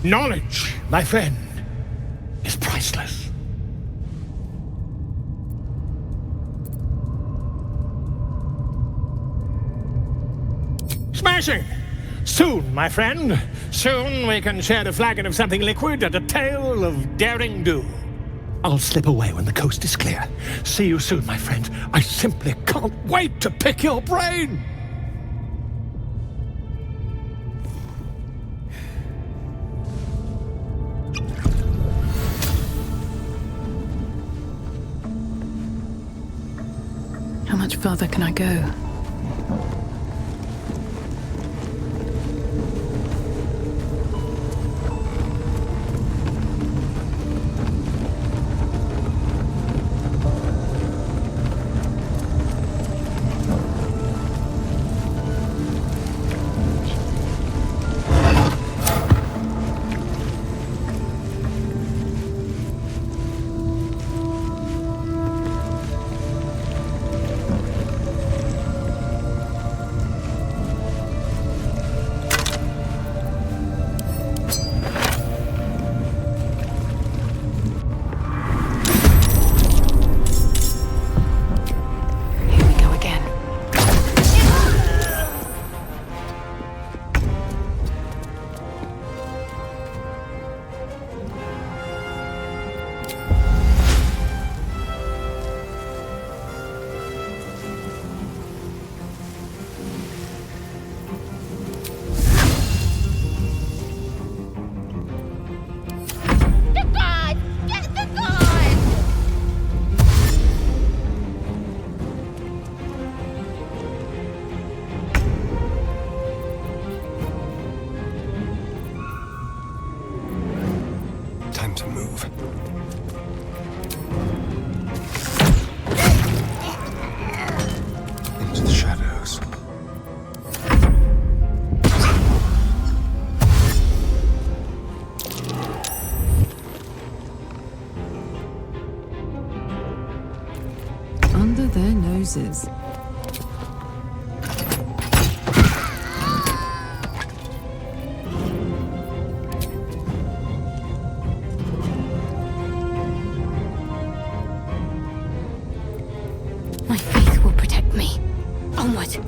Speaker 11: Knowledge, my friend, is priceless. Smashing! Soon, my friend. Soon we can share a flagon of something liquid and a tale of daring do. I'll slip away when the coast is clear. See you soon, my friend. I simply can't wait to pick your brain!
Speaker 6: How much further can I go? Under their noses.
Speaker 14: My faith will protect me. Onward.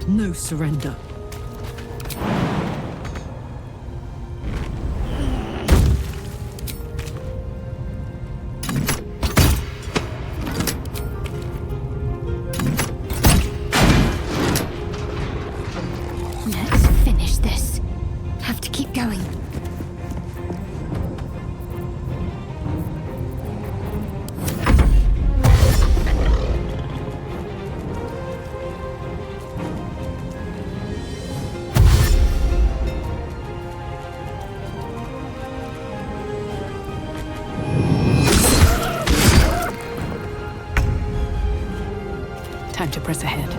Speaker 6: No surrender.
Speaker 14: Let's finish this. Have to keep going.
Speaker 6: press ahead.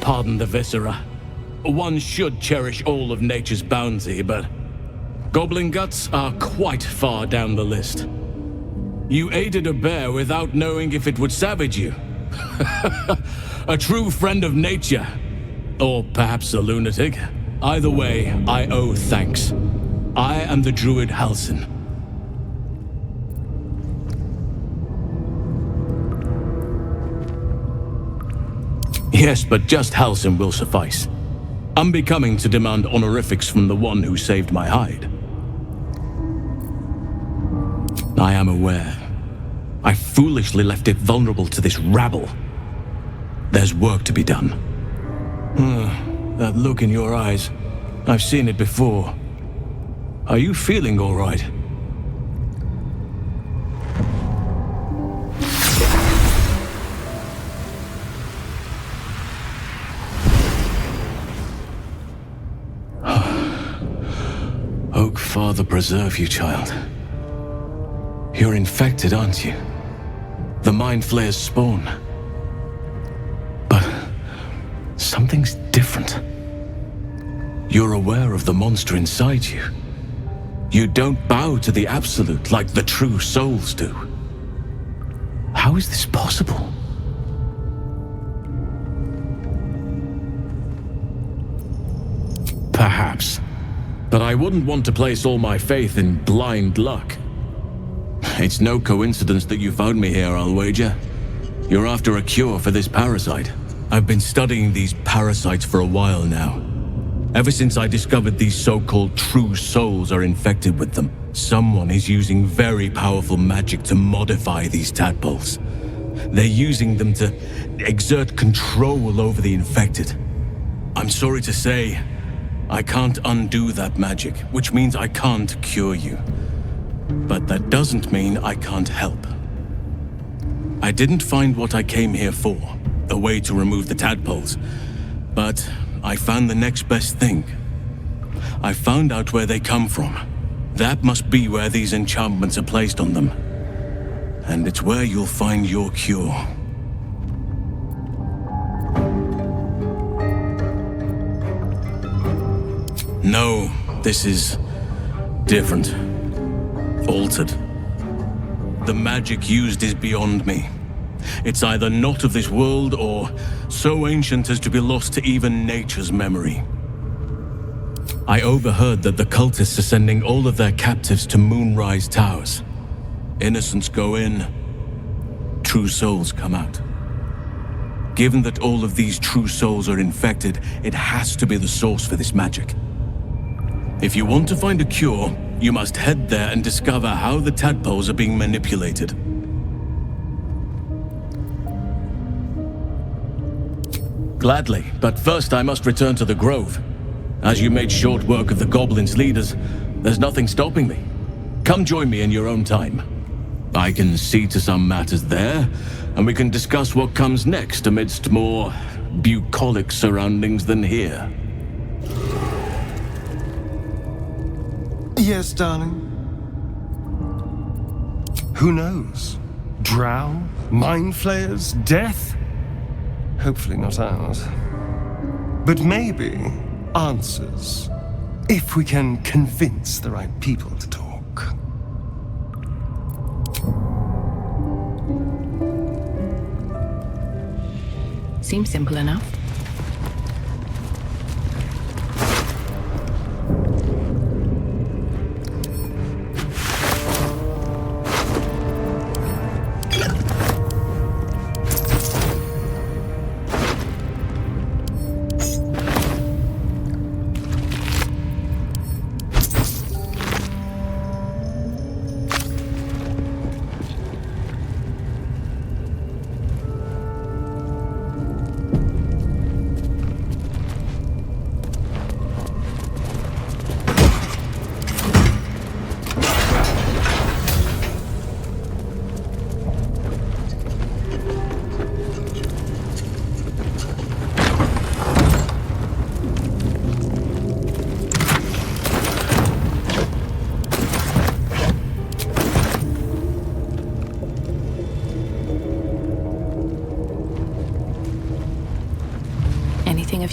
Speaker 12: Pardon the viscera. One should cherish all of nature's bounty, but goblin guts are quite far down the list. You aided a bear without knowing if it would savage you. A true friend of nature. Or perhaps a lunatic. Either way, I owe thanks. I am the druid Halsin. Yes, but just Halsin will suffice. Unbecoming to demand honorifics from the one who saved my hide. I am aware. I foolishly left it vulnerable to this rabble. There's work to be done. That look in your eyes. I've seen it before. Are you feeling all right? Oak Father preserve you, child. You're infected, aren't you? The Mind Flayer's spawn. But something's different. You're aware of the monster inside you. You don't bow to the Absolute like the true souls do. How is this possible? Perhaps. But I wouldn't want to place all my faith in blind luck. It's no coincidence that you found me here, I'll wager. You're after a cure for this parasite. I've been studying these parasites for a while now. Ever since I discovered these so-called true souls are infected with them, someone is using very powerful magic to modify these tadpoles. They're using them to exert control over the infected. I'm sorry to say, I can't undo that magic, which means I can't cure you. But that doesn't mean I can't help. I didn't find what I came here for, a way to remove the tadpoles, but I found the next best thing. I found out where they come from. That must be where these enchantments are placed on them. And it's where you'll find your cure. No, this is different. Altered. The magic used is beyond me. It's either not of this world or so ancient as to be lost to even nature's memory. I overheard that the cultists are sending all of their captives to Moonrise Towers. Innocents go in, true souls come out. Given that all of these true souls are infected, it has to be the source for this magic. If you want to find a cure, you must head there and discover how the tadpoles are being manipulated. Gladly, but first I must return to the Grove. As you made short work of the Goblins' leaders, there's nothing stopping me. Come join me in your own time. I can see to some matters there, and we can discuss what comes next amidst more bucolic surroundings than here.
Speaker 5: Yes, darling. Who knows? Drow? Mind flayers? Death? Hopefully not ours. But maybe answers, if we can convince the right people to talk.
Speaker 6: Seems simple enough.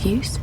Speaker 8: excuse?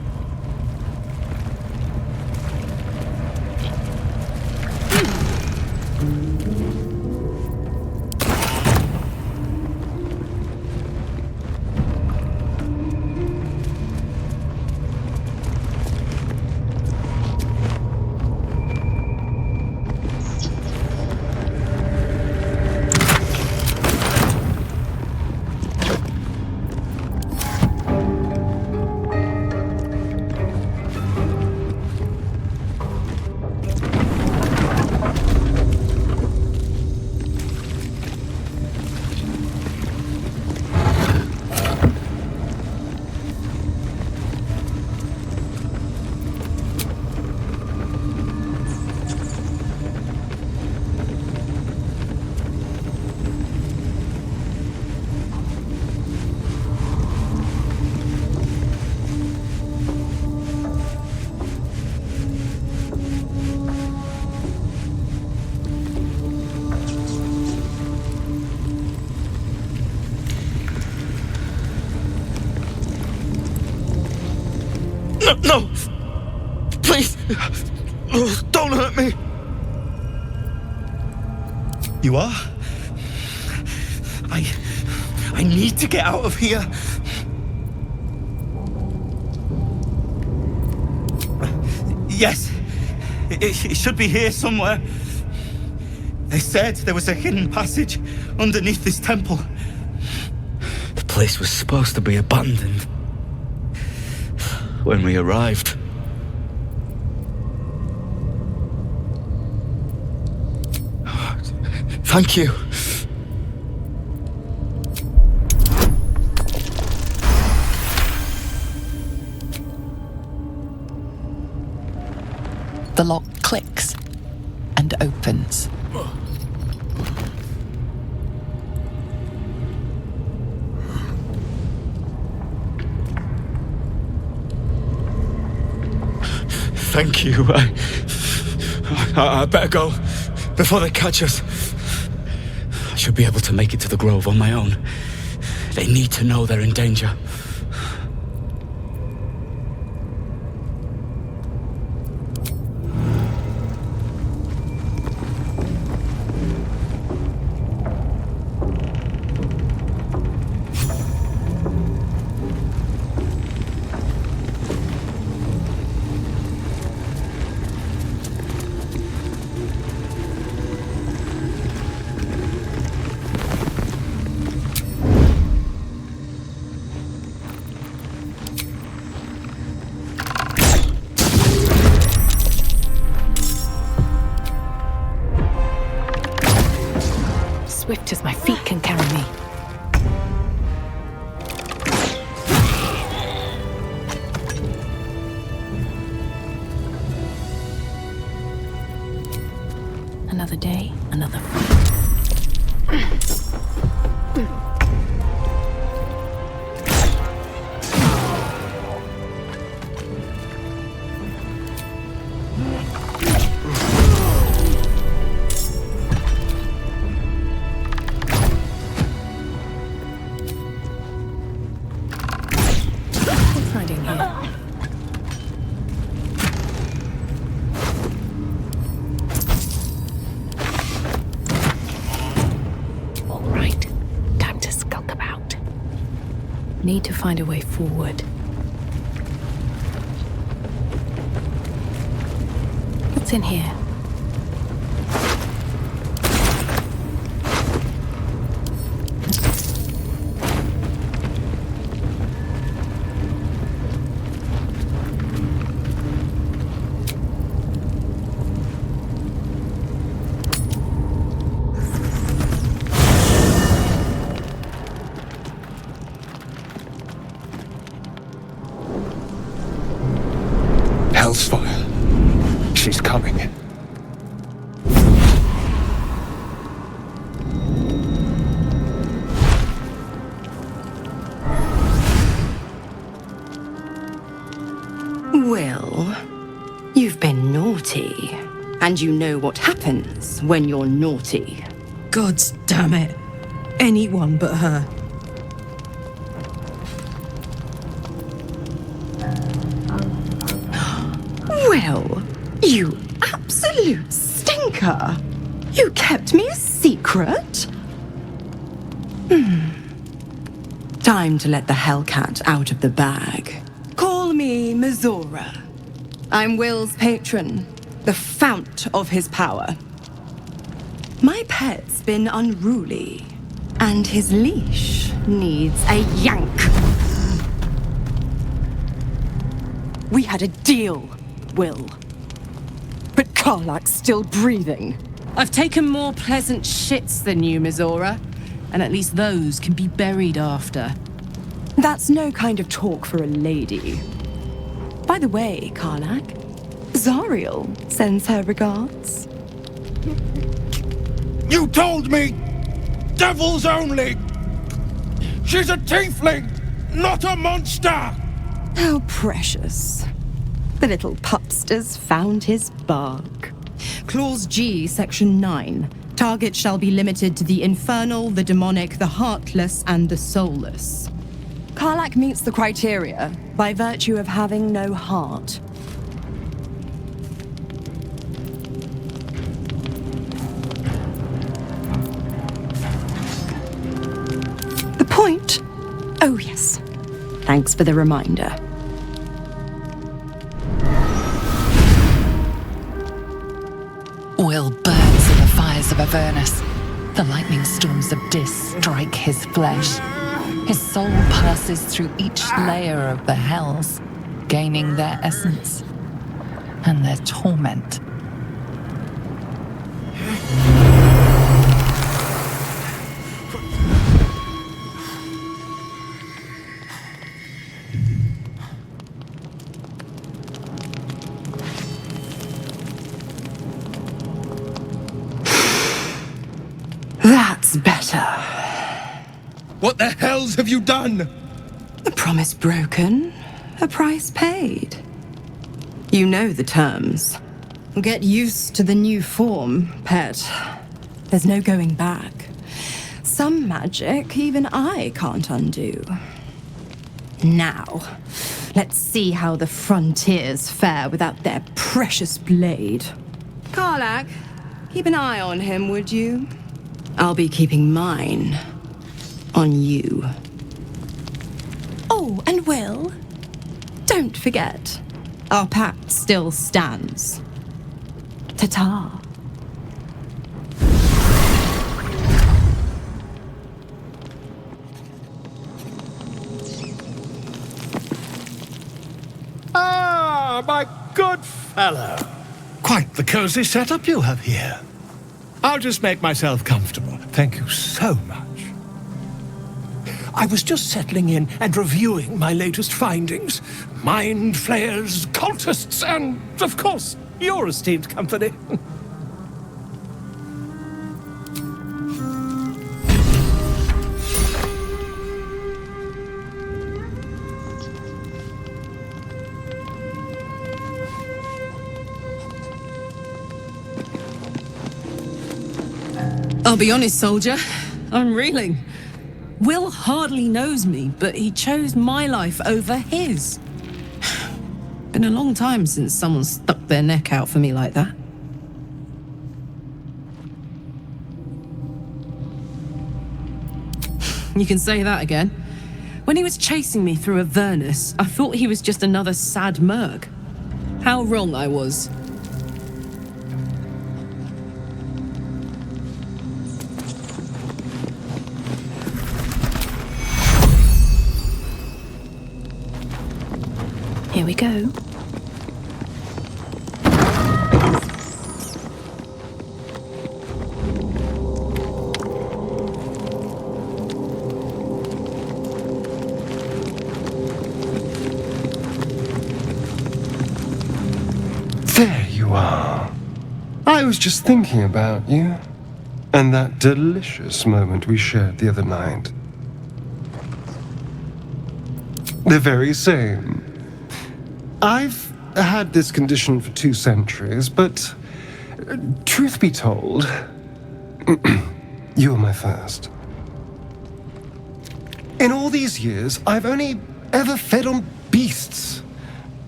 Speaker 17: No! Please! Don't hurt me! You are? I need to get out of here. Yes. It should be here somewhere. They said there was a hidden passage underneath this temple. The place was supposed to be abandoned when we arrived. Thank you.
Speaker 1: The lock clicks and opens.
Speaker 17: Thank you. I better go before they catch us. I should be able to make it to the Grove on my own. They need to know they're in danger.
Speaker 8: Swift as my feet can carry me. Another day, another fight. Need to find a way forward. What's in here?
Speaker 4: Hellsfire. She's coming.
Speaker 15: Well, you've been naughty. And you know what happens when you're naughty.
Speaker 6: Gods damn it. Anyone but her.
Speaker 18: You absolute stinker! You kept me a secret? Time to let the Hellcat out of the bag. Call me Mizora. I'm Will's patron, the fount of his power. My pet's been unruly, and his leash needs a yank. We had a deal, Will. But Karlak's still breathing.
Speaker 8: I've taken more pleasant shits than you, Mizora. And at least those can be buried after.
Speaker 18: That's no kind of talk for a lady. By the way, Karlak, Zariel sends her regards.
Speaker 10: You told me! Devils only! She's a tiefling, not a monster!
Speaker 18: How precious. The little pupster's found his bark. Clause G, Section 9. Target shall be limited to the infernal, the demonic, the heartless, and the soulless. Karlak meets the criteria by virtue of having no heart. The point? Oh, yes. Thanks for the reminder.
Speaker 1: Will burns in the fires of Avernus. The lightning storms of Dis strike his flesh. His soul passes through each layer of the hells, gaining their essence and their torment.
Speaker 18: That's better.
Speaker 10: What the hells have you done?
Speaker 18: A promise broken, a price paid. You know the terms. Get used to the new form, pet. There's no going back. Some magic even I can't undo. Now, let's see how the frontiers fare without their precious blade. Karlak, keep an eye on him, would you? I'll be keeping mine on you. Oh, and Will, don't forget, our pact still stands. Ta-ta.
Speaker 10: Ah, my good fellow. Quite the cozy setup you have here. I'll just make myself comfortable. Thank you so much. I was just settling in and reviewing my latest findings. Mind flayers, cultists, and, of course, your esteemed company.
Speaker 8: I'll be honest, soldier. I'm reeling. Will hardly knows me, but he chose my life over his. Been a long time since someone stuck their neck out for me like that. You can say that again. When he was chasing me through Avernus, I thought he was just another sad merc. How wrong I was.
Speaker 14: Here we go.
Speaker 5: There you are. I was just thinking about you, and that delicious moment we shared the other night. The very same. I've had this condition for 2 centuries, but truth be told, you were my first. In all these years, I've only ever fed on beasts.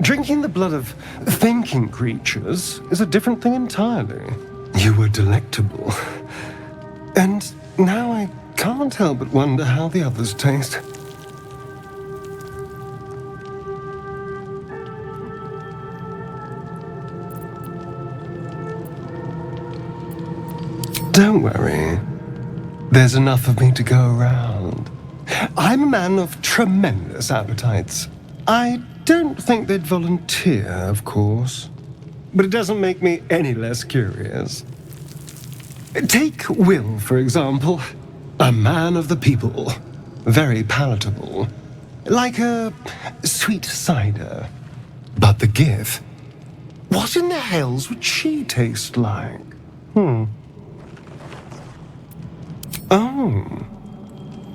Speaker 5: Drinking the blood of thinking creatures is a different thing entirely. You were delectable. And now I can't help but wonder how the others taste. Don't worry. There's enough of me to go around. I'm a man of tremendous appetites. I don't think they'd volunteer, of course. But it doesn't make me any less curious. Take Will, for example. A man of the people. Very palatable. Like a sweet cider. But the Gith? What in the hells would she taste like? Oh.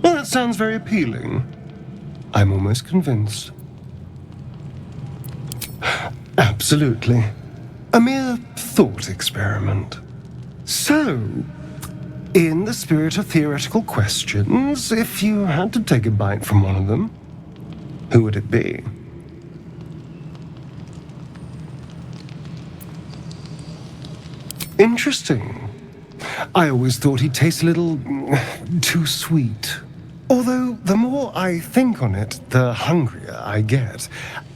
Speaker 5: Well, that sounds very appealing. I'm almost convinced. Absolutely. A mere thought experiment. So, in the spirit of theoretical questions, if you had to take a bite from one of them, who would it be? Interesting. I always thought he'd taste a little too sweet. Although, the more I think on it, the hungrier I get.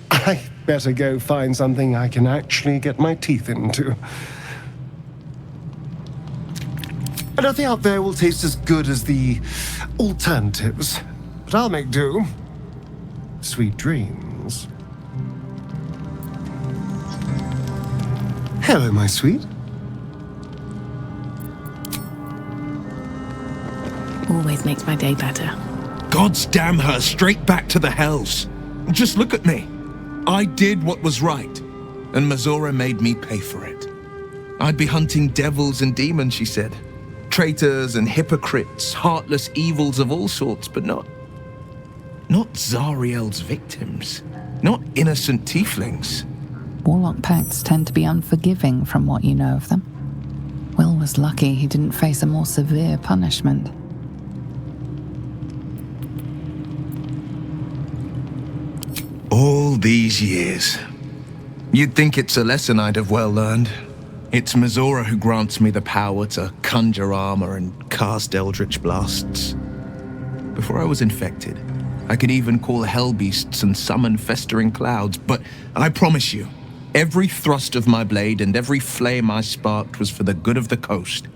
Speaker 5: I better go find something I can actually get my teeth into. Nothing out there will taste as good as the alternatives, but I'll make do. Sweet dreams. Hello, my sweet.
Speaker 19: Always makes my day better.
Speaker 20: God's damn her, straight back to the hells. Just look at me. I did what was right, and Mazora made me pay for it. I'd be hunting devils and demons, she said. Traitors and hypocrites, heartless evils of all sorts, but not Zariel's victims. Not innocent tieflings.
Speaker 1: Warlock pacts tend to be unforgiving from what you know of them. Will was lucky he didn't face a more severe punishment.
Speaker 20: All these years. You'd think it's a lesson I'd have well learned. It's Mazora who grants me the power to conjure armor and cast eldritch blasts. Before I was infected, I could even call hell beasts and summon festering clouds, but I promise you, every thrust of my blade and every flame I sparked was for the good of the coast.